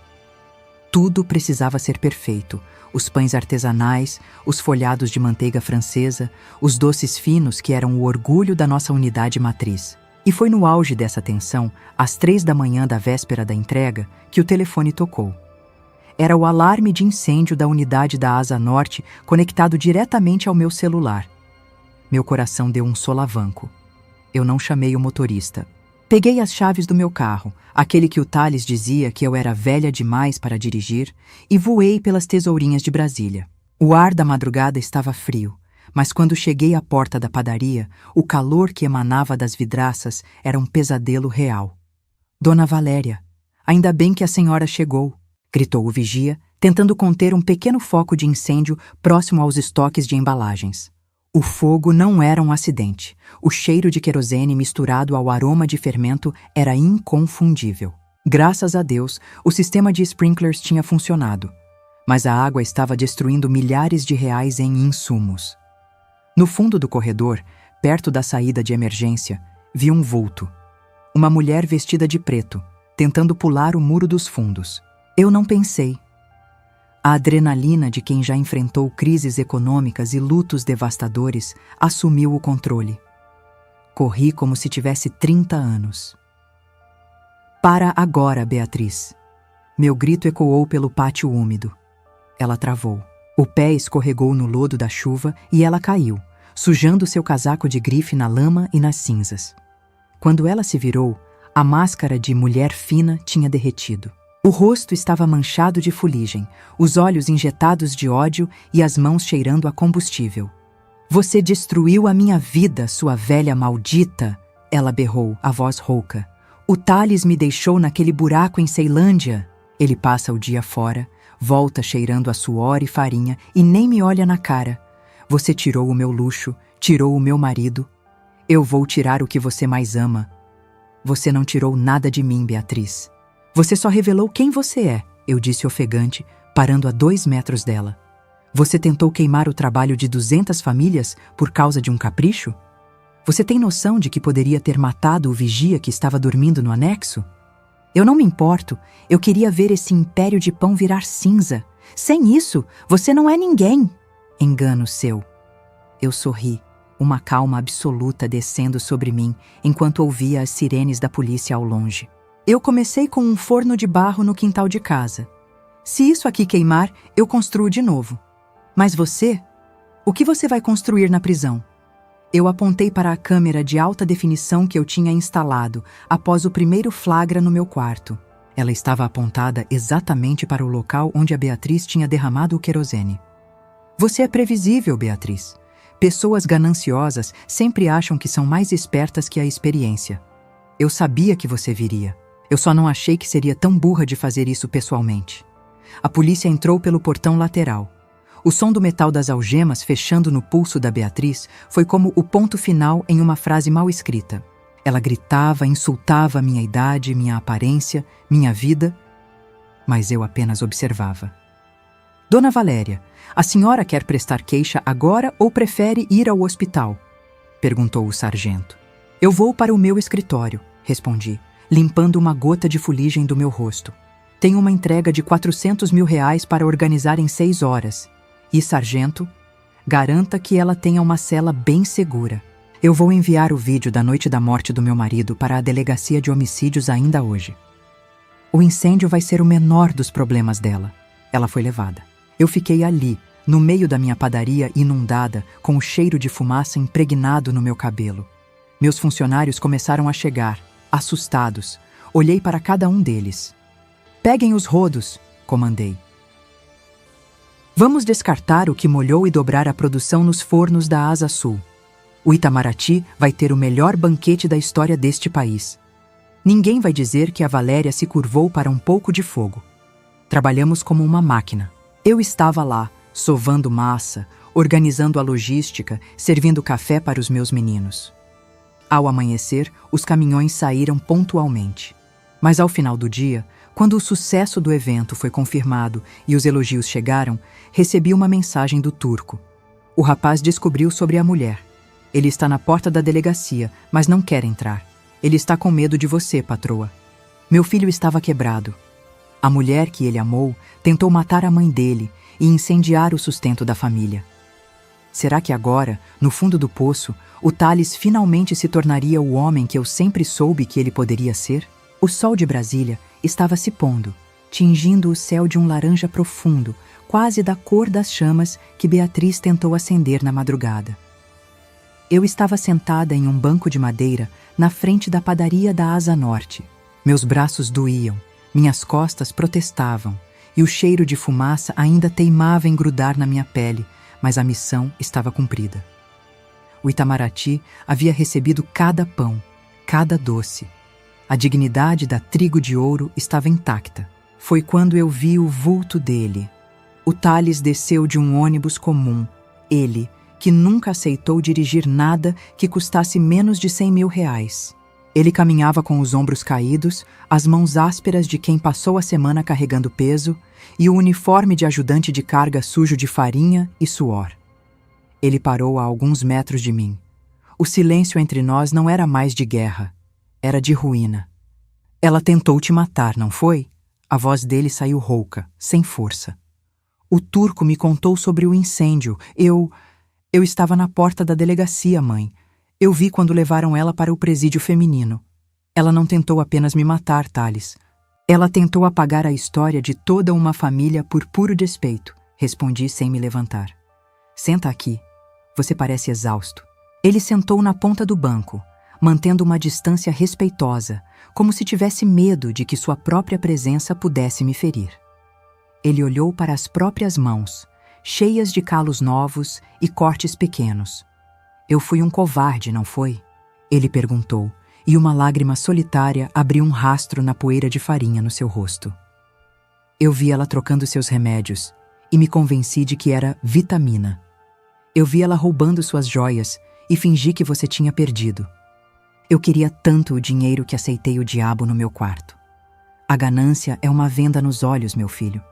Tudo precisava ser perfeito. Os pães artesanais, os folhados de manteiga francesa, os doces finos que eram o orgulho da nossa unidade matriz. E foi no auge dessa tensão, às 3 da manhã da véspera da entrega, que o telefone tocou. Era o alarme de incêndio da unidade da Asa Norte conectado diretamente ao meu celular. Meu coração deu um solavanco. Eu não chamei o motorista. Peguei as chaves do meu carro, aquele que o Thales dizia que eu era velha demais para dirigir, e voei pelas tesourinhas de Brasília. O ar da madrugada estava frio, mas quando cheguei à porta da padaria, o calor que emanava das vidraças era um pesadelo real. Dona Valéria, ainda bem que a senhora chegou, gritou o vigia, tentando conter um pequeno foco de incêndio próximo aos estoques de embalagens. O fogo não era um acidente. O cheiro de querosene misturado ao aroma de fermento era inconfundível. Graças a Deus, o sistema de sprinklers tinha funcionado, mas a água estava destruindo milhares de reais em insumos. No fundo do corredor, perto da saída de emergência, vi um vulto. Uma mulher vestida de preto, tentando pular o muro dos fundos. Eu não pensei. A adrenalina de quem já enfrentou crises econômicas e lutos devastadores assumiu o controle. Corri como se tivesse 30 anos. Para agora, Beatriz. Meu grito ecoou pelo pátio úmido. Ela travou. O pé escorregou no lodo da chuva e ela caiu, sujando seu casaco de grife na lama e nas cinzas. Quando ela se virou, a máscara de mulher fina tinha derretido. O rosto estava manchado de fuligem, os olhos injetados de ódio e as mãos cheirando a combustível. Você destruiu a minha vida, sua velha maldita, ela berrou, a voz rouca. O Thales me deixou naquele buraco em Ceilândia. Ele passa o dia fora, volta cheirando a suor e farinha e nem me olha na cara. Você tirou o meu luxo, tirou o meu marido. Eu vou tirar o que você mais ama. Você não tirou nada de mim, Beatriz. Você só revelou quem você é, eu disse ofegante, parando a 2 metros dela. Você tentou queimar o trabalho de 200 famílias por causa de um capricho? Você tem noção de que poderia ter matado o vigia que estava dormindo no anexo? Eu não me importo, eu queria ver esse império de pão virar cinza. Sem isso, você não é ninguém. Engano seu. Eu sorri, uma calma absoluta descendo sobre mim, enquanto ouvia as sirenes da polícia ao longe. Eu comecei com um forno de barro no quintal de casa. Se isso aqui queimar, eu construo de novo. Mas você? O que você vai construir na prisão? Eu apontei para a câmera de alta definição que eu tinha instalado após o primeiro flagra no meu quarto. Ela estava apontada exatamente para o local onde a Beatriz tinha derramado o querosene. Você é previsível, Beatriz. Pessoas gananciosas sempre acham que são mais espertas que a experiência. Eu sabia que você viria. Eu só não achei que seria tão burra de fazer isso pessoalmente. A polícia entrou pelo portão lateral. O som do metal das algemas fechando no pulso da Beatriz foi como o ponto final em uma frase mal escrita. Ela gritava, insultava minha idade, minha aparência, minha vida, mas eu apenas observava. Dona Valéria, a senhora quer prestar queixa agora ou prefere ir ao hospital? Perguntou o sargento. Eu vou para o meu escritório, respondi, limpando uma gota de fuligem do meu rosto. Tenho uma entrega de R$400 mil para organizar em 6 horas. E, sargento, garanta que ela tenha uma cela bem segura. Eu vou enviar o vídeo da noite da morte do meu marido para a delegacia de homicídios ainda hoje. O incêndio vai ser o menor dos problemas dela. Ela foi levada. Eu fiquei ali, no meio da minha padaria inundada, com o cheiro de fumaça impregnado no meu cabelo. Meus funcionários começaram a chegar, assustados. Olhei para cada um deles. Peguem os rodos, comandei. Vamos descartar o que molhou e dobrar a produção nos fornos da Asa Sul. O Itamaraty vai ter o melhor banquete da história deste país. Ninguém vai dizer que a Valéria se curvou para um pouco de fogo. Trabalhamos como uma máquina. Eu estava lá, sovando massa, organizando a logística, servindo café para os meus meninos. Ao amanhecer, os caminhões saíram pontualmente. Mas ao final do dia, quando o sucesso do evento foi confirmado e os elogios chegaram, recebi uma mensagem do turco. O rapaz descobriu sobre a mulher. Ele está na porta da delegacia, mas não quer entrar. Ele está com medo de você, patroa. Meu filho estava quebrado. A mulher que ele amou tentou matar a mãe dele e incendiar o sustento da família. Será que agora, no fundo do poço, o Thales finalmente se tornaria o homem que eu sempre soube que ele poderia ser? O sol de Brasília estava se pondo, tingindo o céu de um laranja profundo, quase da cor das chamas que Beatriz tentou acender na madrugada. Eu estava sentada em um banco de madeira na frente da padaria da Asa Norte. Meus braços doíam, minhas costas protestavam, e o cheiro de fumaça ainda teimava em grudar na minha pele, mas a missão estava cumprida. O Itamaraty havia recebido cada pão, cada doce. A dignidade da Trigo de Ouro estava intacta. Foi quando eu vi o vulto dele. O Thales desceu de um ônibus comum. Ele, que nunca aceitou dirigir nada que custasse menos de R$100 mil. Ele caminhava com os ombros caídos, as mãos ásperas de quem passou a semana carregando peso e o uniforme de ajudante de carga sujo de farinha e suor. Ele parou a alguns metros de mim. O silêncio entre nós não era mais de guerra. Era de ruína. Ela tentou te matar, não foi? A voz dele saiu rouca, sem força. O turco me contou sobre o incêndio. Eu estava na porta da delegacia, mãe. Eu vi quando levaram ela para o presídio feminino. Ela não tentou apenas me matar, Thales. Ela tentou apagar a história de toda uma família por puro despeito, respondi sem me levantar. Senta aqui. Você parece exausto. Ele sentou na ponta do banco, mantendo uma distância respeitosa, como se tivesse medo de que sua própria presença pudesse me ferir. Ele olhou para as próprias mãos, cheias de calos novos e cortes pequenos. Eu fui um covarde, não foi? Ele perguntou, e uma lágrima solitária abriu um rastro na poeira de farinha no seu rosto. Eu vi ela trocando seus remédios e me convenci de que era vitamina. Eu vi ela roubando suas joias e fingi que você tinha perdido. Eu queria tanto o dinheiro que aceitei o diabo no meu quarto. A ganância é uma venda nos olhos, meu filho.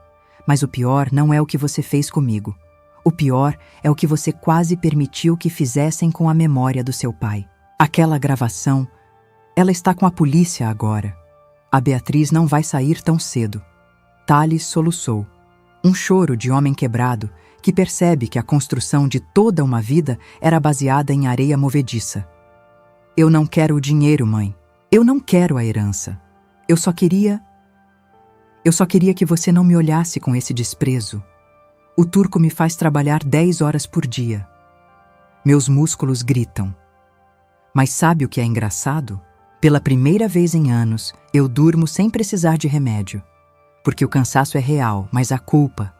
Mas o pior não é o que você fez comigo. O pior é o que você quase permitiu que fizessem com a memória do seu pai. Aquela gravação, ela está com a polícia agora. A Beatriz não vai sair tão cedo. Thales soluçou. Um choro de homem quebrado que percebe que a construção de toda uma vida era baseada em areia movediça. Eu não quero o dinheiro, mãe. Eu não quero a herança. Eu só queria que você não me olhasse com esse desprezo. O turco me faz trabalhar 10 horas por dia. Meus músculos gritam. Mas sabe o que é engraçado? Pela primeira vez em anos, eu durmo sem precisar de remédio. Porque o cansaço é real, mas a culpa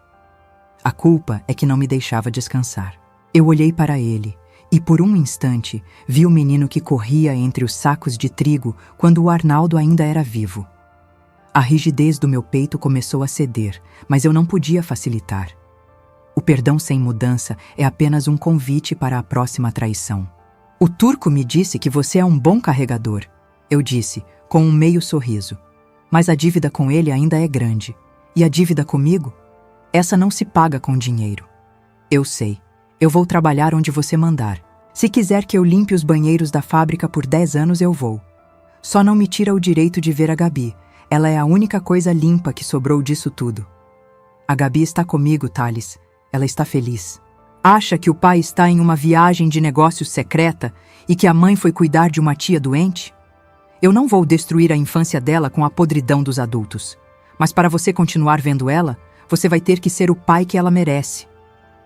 é que não me deixava descansar. Eu olhei para ele e, por um instante, vi o menino que corria entre os sacos de trigo quando o Arnaldo ainda era vivo. A rigidez do meu peito começou a ceder, mas eu não podia facilitar. O perdão sem mudança é apenas um convite para a próxima traição. O turco me disse que você é um bom carregador, eu disse, com um meio sorriso. Mas a dívida com ele ainda é grande. E a dívida comigo? Essa não se paga com dinheiro. Eu sei. Eu vou trabalhar onde você mandar. Se quiser que eu limpe os banheiros da fábrica por 10 anos, eu vou. Só não me tira o direito de ver a Gabi. Ela é a única coisa limpa que sobrou disso tudo. A Gabi está comigo, Thales. Ela está feliz. Acha que o pai está em uma viagem de negócios secreta e que a mãe foi cuidar de uma tia doente? Eu não vou destruir a infância dela com a podridão dos adultos. Mas para você continuar vendo ela, você vai ter que ser o pai que ela merece.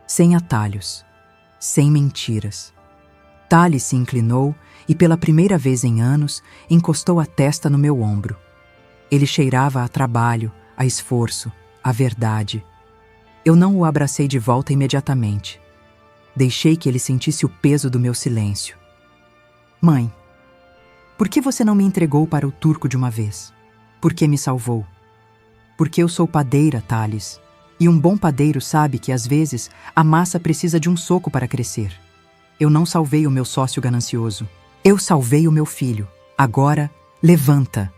Sem atalhos. Sem mentiras. Thales se inclinou e, pela primeira vez em anos, encostou a testa no meu ombro. Ele cheirava a trabalho, a esforço, a verdade. Eu não o abracei de volta imediatamente. Deixei que ele sentisse o peso do meu silêncio. Mãe, por que você não me entregou para o turco de uma vez? Por que me salvou? Porque eu sou padeira, Thales. E um bom padeiro sabe que, às vezes, a massa precisa de um soco para crescer. Eu não salvei o meu sócio ganancioso. Eu salvei o meu filho. Agora, levanta.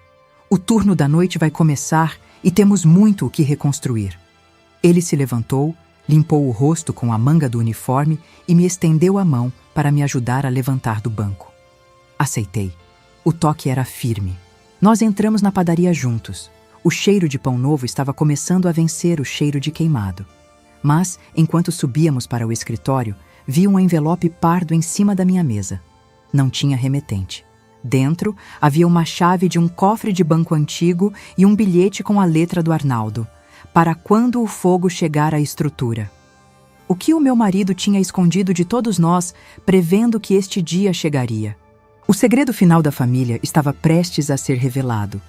O turno da noite vai começar e temos muito o que reconstruir. Ele se levantou, limpou o rosto com a manga do uniforme e me estendeu a mão para me ajudar a levantar do banco. Aceitei. O toque era firme. Nós entramos na padaria juntos. O cheiro de pão novo estava começando a vencer o cheiro de queimado. Mas, enquanto subíamos para o escritório, vi um envelope pardo em cima da minha mesa. Não tinha remetente. Dentro, havia uma chave de um cofre de banco antigo e um bilhete com a letra do Arnaldo. Para quando o fogo chegar à estrutura. O que o meu marido tinha escondido de todos nós, prevendo que este dia chegaria. O segredo final da família estava prestes a ser revelado.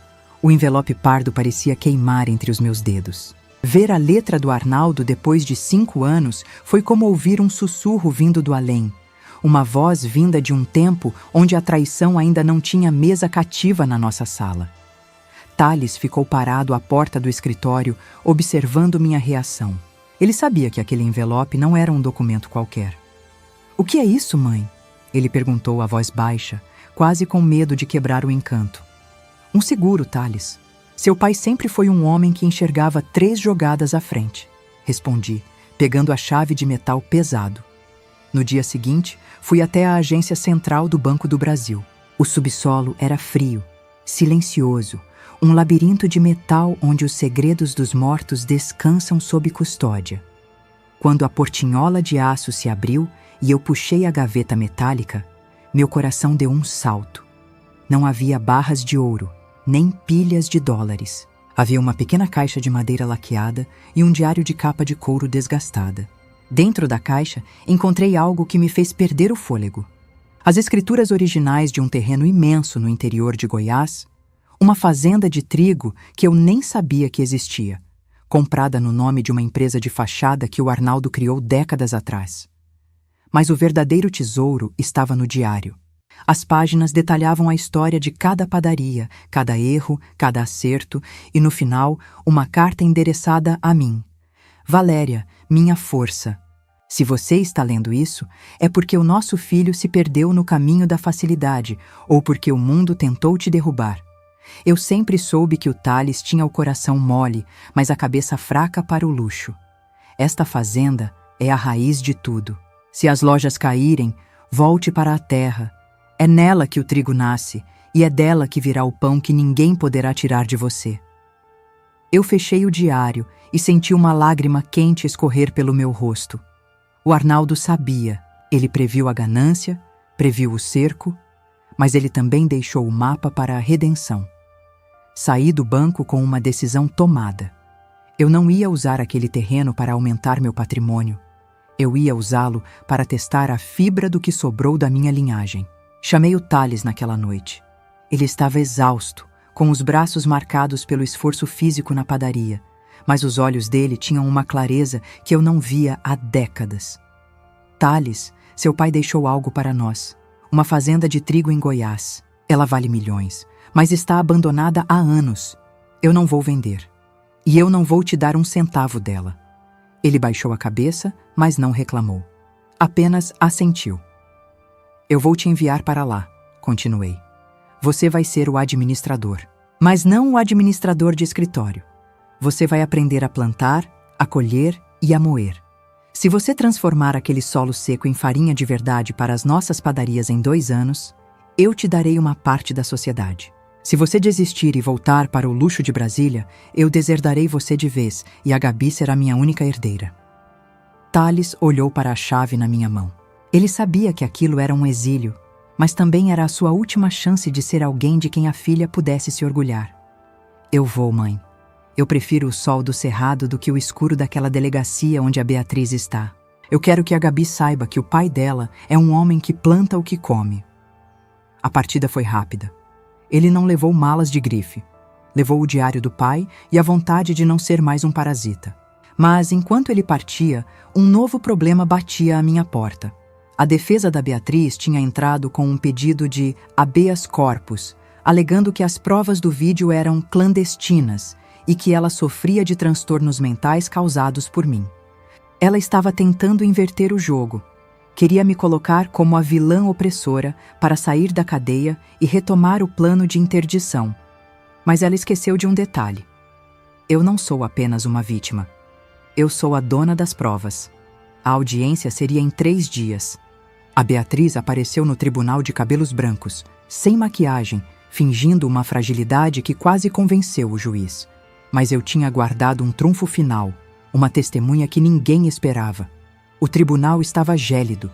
O envelope pardo parecia queimar entre os meus dedos. Ver a letra do Arnaldo depois de 5 anos foi como ouvir um sussurro vindo do além. Uma voz vinda de um tempo onde a traição ainda não tinha mesa cativa na nossa sala. Thales ficou parado à porta do escritório, observando minha reação. Ele sabia que aquele envelope não era um documento qualquer. "O que é isso, mãe?" Ele perguntou a voz baixa, quase com medo de quebrar o encanto. "Um seguro, Thales. Seu pai sempre foi um homem que enxergava 3 jogadas à frente", respondi, pegando a chave de metal pesado. No dia seguinte, fui até a agência central do Banco do Brasil. O subsolo era frio, silencioso, um labirinto de metal onde os segredos dos mortos descansam sob custódia. Quando a portinhola de aço se abriu e eu puxei a gaveta metálica, meu coração deu um salto. Não havia barras de ouro, nem pilhas de dólares. Havia uma pequena caixa de madeira laqueada e um diário de capa de couro desgastada. Dentro da caixa, encontrei algo que me fez perder o fôlego. As escrituras originais de um terreno imenso no interior de Goiás, uma fazenda de trigo que eu nem sabia que existia, comprada no nome de uma empresa de fachada que o Arnaldo criou décadas atrás. Mas o verdadeiro tesouro estava no diário. As páginas detalhavam a história de cada padaria, cada erro, cada acerto e, no final, uma carta endereçada a mim. "Valéria, minha força. Se você está lendo isso, é porque o nosso filho se perdeu no caminho da facilidade ou porque o mundo tentou te derrubar. Eu sempre soube que o Thales tinha o coração mole, mas a cabeça fraca para o luxo. Esta fazenda é a raiz de tudo. Se as lojas caírem, volte para a terra. É nela que o trigo nasce e é dela que virá o pão que ninguém poderá tirar de você. Eu fechei o diário e senti uma lágrima quente escorrer pelo meu rosto. O Arnaldo sabia. Ele previu a ganância, previu o cerco, mas ele também deixou o mapa para a redenção. Saí do banco com uma decisão tomada. Eu não ia usar aquele terreno para aumentar meu patrimônio. Eu ia usá-lo para testar a fibra do que sobrou da minha linhagem. Chamei o Thales naquela noite. Ele estava exausto, com os braços marcados pelo esforço físico na padaria, mas os olhos dele tinham uma clareza que eu não via há décadas. Thales, seu pai deixou algo para nós. Uma fazenda de trigo em Goiás. Ela vale milhões, mas está abandonada há anos. Eu não vou vender. E eu não vou te dar um centavo dela. Ele baixou a cabeça, mas não reclamou. Apenas assentiu. Eu vou te enviar para lá, continuei. Você vai ser o administrador, mas não o administrador de escritório. Você vai aprender a plantar, a colher e a moer. Se você transformar aquele solo seco em farinha de verdade para as nossas padarias em 2 anos, eu te darei uma parte da sociedade. Se você desistir e voltar para o luxo de Brasília, eu deserdarei você de vez e a Gabi será minha única herdeira. Thales olhou para a chave na minha mão. Ele sabia que aquilo era um exílio, mas também era a sua última chance de ser alguém de quem a filha pudesse se orgulhar. Eu vou, mãe. Eu prefiro o sol do cerrado do que o escuro daquela delegacia onde a Beatriz está. Eu quero que a Gabi saiba que o pai dela é um homem que planta o que come. A partida foi rápida. Ele não levou malas de grife. Levou o diário do pai e a vontade de não ser mais um parasita. Mas, enquanto ele partia, um novo problema batia à minha porta. A defesa da Beatriz tinha entrado com um pedido de habeas corpus, alegando que as provas do vídeo eram clandestinas e que ela sofria de transtornos mentais causados por mim. Ela estava tentando inverter o jogo. Queria me colocar como a vilã opressora para sair da cadeia e retomar o plano de interdição. Mas ela esqueceu de um detalhe. Eu não sou apenas uma vítima. Eu sou a dona das provas. A audiência seria em 3 dias. A Beatriz apareceu no tribunal de cabelos brancos, sem maquiagem, fingindo uma fragilidade que quase convenceu o juiz. Mas eu tinha guardado um trunfo final, uma testemunha que ninguém esperava. O tribunal estava gélido.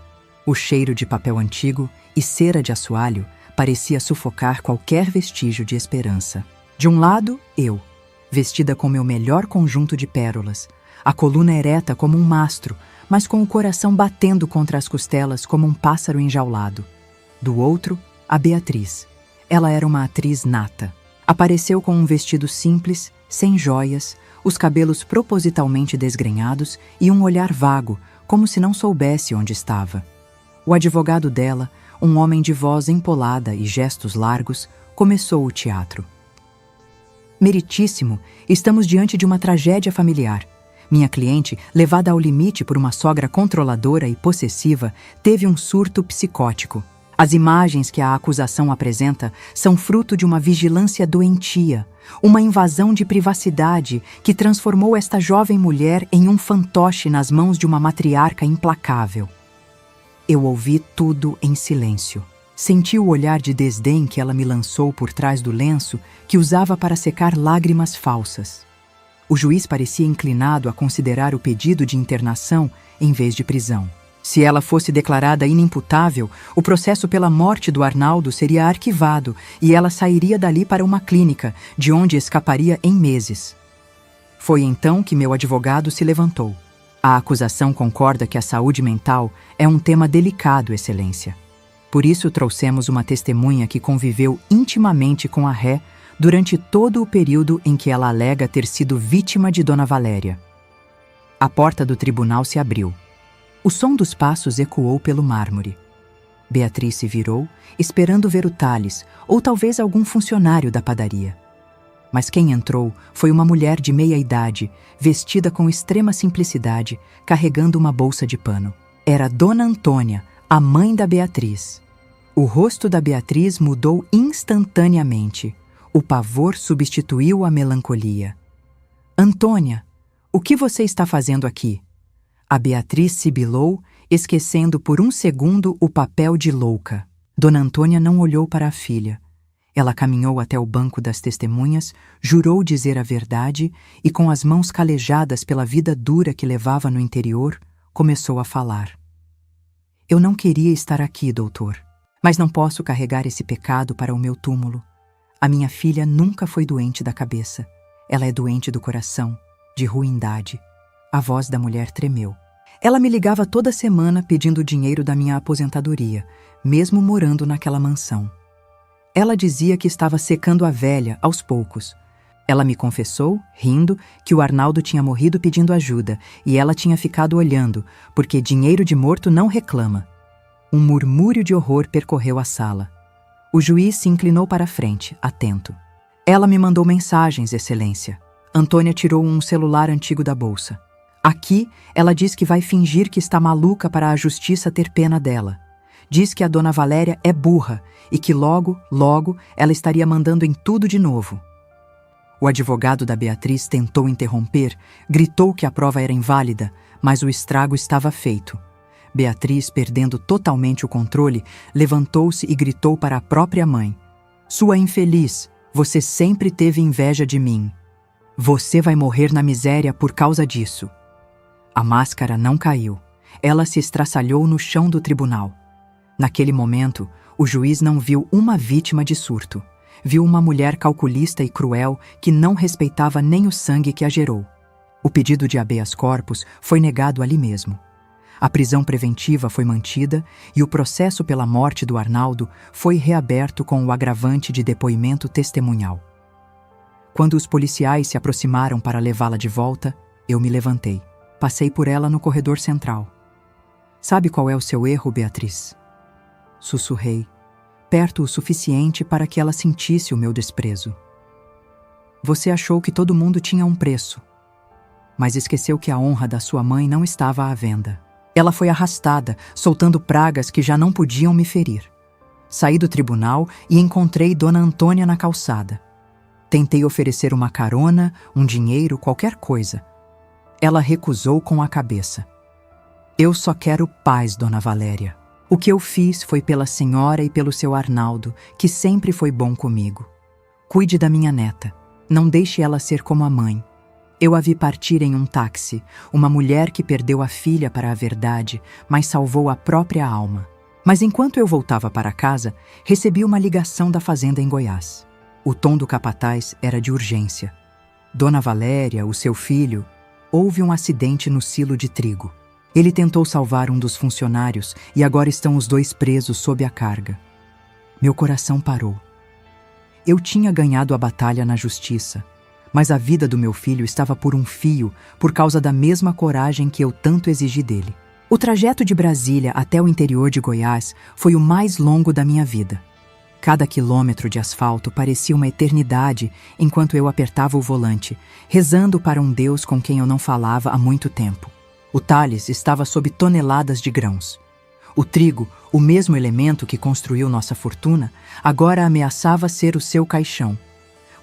O cheiro de papel antigo e cera de assoalho parecia sufocar qualquer vestígio de esperança. De um lado, eu, vestida com meu melhor conjunto de pérolas, a coluna ereta como um mastro, mas com o coração batendo contra as costelas como um pássaro enjaulado. Do outro, a Beatriz. Ela era uma atriz nata. Apareceu com um vestido simples, sem joias, os cabelos propositalmente desgrenhados e um olhar vago, como se não soubesse onde estava. O advogado dela, um homem de voz empolada e gestos largos, começou o teatro. Meritíssimo, estamos diante de uma tragédia familiar. Minha cliente, levada ao limite por uma sogra controladora e possessiva, teve um surto psicótico. As imagens que a acusação apresenta são fruto de uma vigilância doentia, uma invasão de privacidade que transformou esta jovem mulher em um fantoche nas mãos de uma matriarca implacável. Eu ouvi tudo em silêncio. Senti o olhar de desdém que ela me lançou por trás do lenço que usava para secar lágrimas falsas. O juiz parecia inclinado a considerar o pedido de internação em vez de prisão. Se ela fosse declarada inimputável, o processo pela morte do Arnaldo seria arquivado e ela sairia dali para uma clínica, de onde escaparia em meses. Foi então que meu advogado se levantou. A acusação concorda que a saúde mental é um tema delicado, Excelência. Por isso trouxemos uma testemunha que conviveu intimamente com a ré durante todo o período em que ela alega ter sido vítima de Dona Valéria. A porta do tribunal se abriu. O som dos passos ecoou pelo mármore. Beatriz se virou, esperando ver o Thales, ou talvez algum funcionário da padaria. Mas quem entrou foi uma mulher de meia idade, vestida com extrema simplicidade, carregando uma bolsa de pano. Era Dona Antônia, a mãe da Beatriz. O rosto da Beatriz mudou instantaneamente. O pavor substituiu a melancolia. Antônia, o que você está fazendo aqui? A Beatriz sibilou, esquecendo por um segundo o papel de louca. Dona Antônia não olhou para a filha. Ela caminhou até o banco das testemunhas, jurou dizer a verdade e, com as mãos calejadas pela vida dura que levava no interior, começou a falar. Eu não queria estar aqui, doutor, mas não posso carregar esse pecado para o meu túmulo. A minha filha nunca foi doente da cabeça. Ela é doente do coração, de ruindade. A voz da mulher tremeu. Ela me ligava toda semana pedindo dinheiro da minha aposentadoria, mesmo morando naquela mansão. Ela dizia que estava secando a velha, aos poucos. Ela me confessou, rindo, que o Arnaldo tinha morrido pedindo ajuda e ela tinha ficado olhando, porque dinheiro de morto não reclama. Um murmúrio de horror percorreu a sala. O juiz se inclinou para a frente, atento. Ela me mandou mensagens, Excelência. Antônia tirou um celular antigo da bolsa. Aqui, ela diz que vai fingir que está maluca para a justiça ter pena dela. Diz que a dona Valéria é burra e que logo, ela estaria mandando em tudo de novo. O advogado da Beatriz tentou interromper, gritou que a prova era inválida, mas o estrago estava feito. Beatriz, perdendo totalmente o controle, levantou-se e gritou para a própria mãe. Sua infeliz, você sempre teve inveja de mim. Você vai morrer na miséria por causa disso. A máscara não caiu. Ela se estraçalhou no chão do tribunal. Naquele momento, o juiz não viu uma vítima de surto. Viu uma mulher calculista e cruel que não respeitava nem o sangue que a gerou. O pedido de habeas corpus foi negado ali mesmo. A prisão preventiva foi mantida e o processo pela morte do Arnaldo foi reaberto com o agravante de depoimento testemunhal. Quando os policiais se aproximaram para levá-la de volta, eu me levantei. Passei por ela no corredor central. Sabe qual é o seu erro, Beatriz? Sussurrei, perto o suficiente para que ela sentisse o meu desprezo. Você achou que todo mundo tinha um preço, mas esqueceu que a honra da sua mãe não estava à venda. Ela foi arrastada, soltando pragas que já não podiam me ferir. Saí do tribunal e encontrei Dona Antônia na calçada. Tentei oferecer uma carona, um dinheiro, qualquer coisa. Ela recusou com a cabeça. Eu só quero paz, Dona Valéria. O que eu fiz foi pela senhora e pelo seu Arnaldo, que sempre foi bom comigo. Cuide da minha neta. Não deixe ela ser como a mãe. Eu a vi partir em um táxi, uma mulher que perdeu a filha para a verdade, mas salvou a própria alma. Mas enquanto eu voltava para casa, recebi uma ligação da fazenda em Goiás. O tom do capataz era de urgência. Dona Valéria, o seu filho, houve um acidente no silo de trigo. Ele tentou salvar um dos funcionários e agora estão os dois presos sob a carga. Meu coração parou. Eu tinha ganhado a batalha na justiça, mas a vida do meu filho estava por um fio por causa da mesma coragem que eu tanto exigi dele. O trajeto de Brasília até o interior de Goiás foi o mais longo da minha vida. Cada quilômetro de asfalto parecia uma eternidade enquanto eu apertava o volante, rezando para um Deus com quem eu não falava há muito tempo. O Tales estava sob toneladas de grãos. O trigo, o mesmo elemento que construiu nossa fortuna, agora ameaçava ser o seu caixão.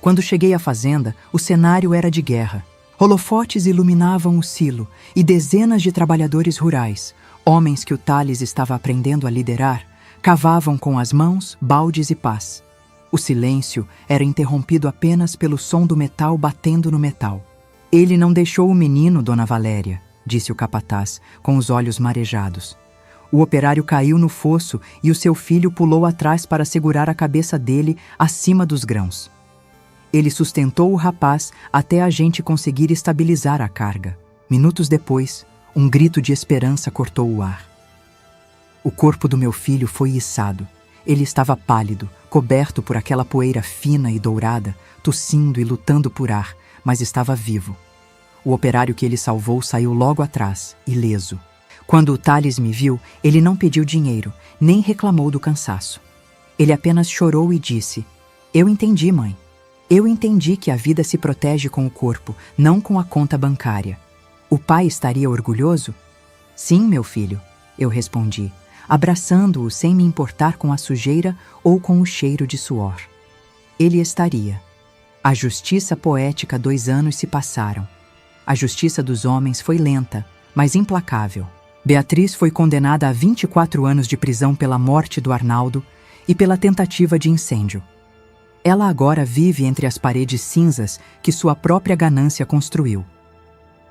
Quando cheguei à fazenda, o cenário era de guerra. Holofotes iluminavam o silo e dezenas de trabalhadores rurais, homens que o Tales estava aprendendo a liderar, cavavam com as mãos baldes e pás. O silêncio era interrompido apenas pelo som do metal batendo no metal. Ele não deixou o menino, Dona Valéria, disse o capataz, com os olhos marejados. O operário caiu no fosso e o seu filho pulou atrás para segurar a cabeça dele acima dos grãos. Ele sustentou o rapaz até a gente conseguir estabilizar a carga. Minutos depois, um grito de esperança cortou o ar. O corpo do meu filho foi içado. Ele estava pálido, coberto por aquela poeira fina e dourada, tossindo e lutando por ar, mas estava vivo. O operário que ele salvou saiu logo atrás, ileso. Quando o Tales me viu, ele não pediu dinheiro, nem reclamou do cansaço. Ele apenas chorou e disse: "Eu entendi, mãe. Eu entendi que a vida se protege com o corpo, não com a conta bancária. O pai estaria orgulhoso? Sim, meu filho, eu respondi, abraçando-o sem me importar com a sujeira ou com o cheiro de suor. Ele estaria. A justiça poética 2 anos se passaram. A justiça dos homens foi lenta, mas implacável. Beatriz foi condenada a 24 anos de prisão pela morte do Arnaldo e pela tentativa de incêndio. Ela agora vive entre as paredes cinzas que sua própria ganância construiu.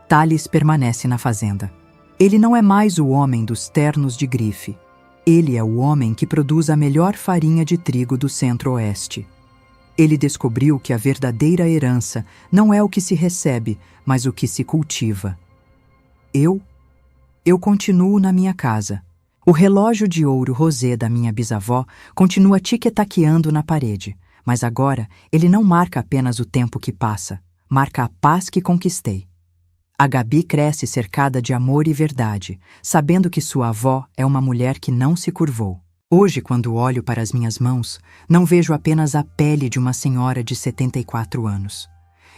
Thales permanece na fazenda. Ele não é mais o homem dos ternos de grife. Ele é o homem que produz a melhor farinha de trigo do Centro-Oeste. Ele descobriu que a verdadeira herança não é o que se recebe, mas o que se cultiva. Eu continuo na minha casa. O relógio de ouro rosé da minha bisavó continua tic-taqueando na parede, mas agora ele não marca apenas o tempo que passa, marca a paz que conquistei. A Gabi cresce cercada de amor e verdade, sabendo que sua avó é uma mulher que não se curvou. Hoje, quando olho para as minhas mãos, não vejo apenas a pele de uma senhora de 74 anos.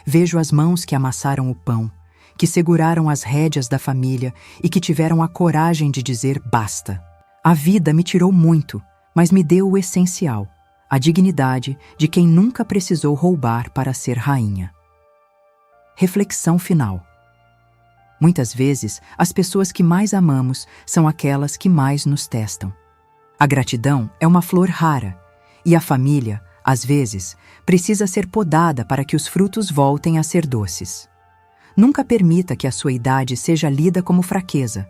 Vejo as mãos que amassaram o pão, que seguraram as rédeas da família e que tiveram a coragem de dizer basta. A vida me tirou muito, mas me deu o essencial, a dignidade de quem nunca precisou roubar para ser rainha. Reflexão final. Muitas vezes, as pessoas que mais amamos são aquelas que mais nos testam. A gratidão é uma flor rara, e a família, às vezes, precisa ser podada para que os frutos voltem a ser doces. Nunca permita que a sua idade seja lida como fraqueza.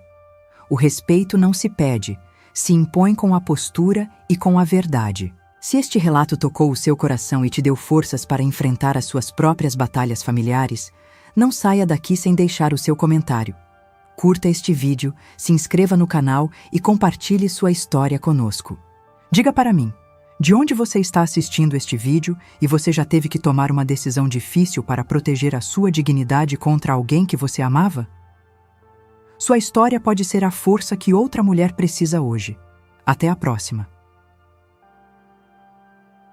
O respeito não se pede, se impõe com a postura e com a verdade. Se este relato tocou o seu coração e te deu forças para enfrentar as suas próprias batalhas familiares, não saia daqui sem deixar o seu comentário. Curta este vídeo, se inscreva no canal e compartilhe sua história conosco. Diga para mim, de onde você está assistindo este vídeo e você já teve que tomar uma decisão difícil para proteger a sua dignidade contra alguém que você amava? Sua história pode ser a força que outra mulher precisa hoje. Até a próxima!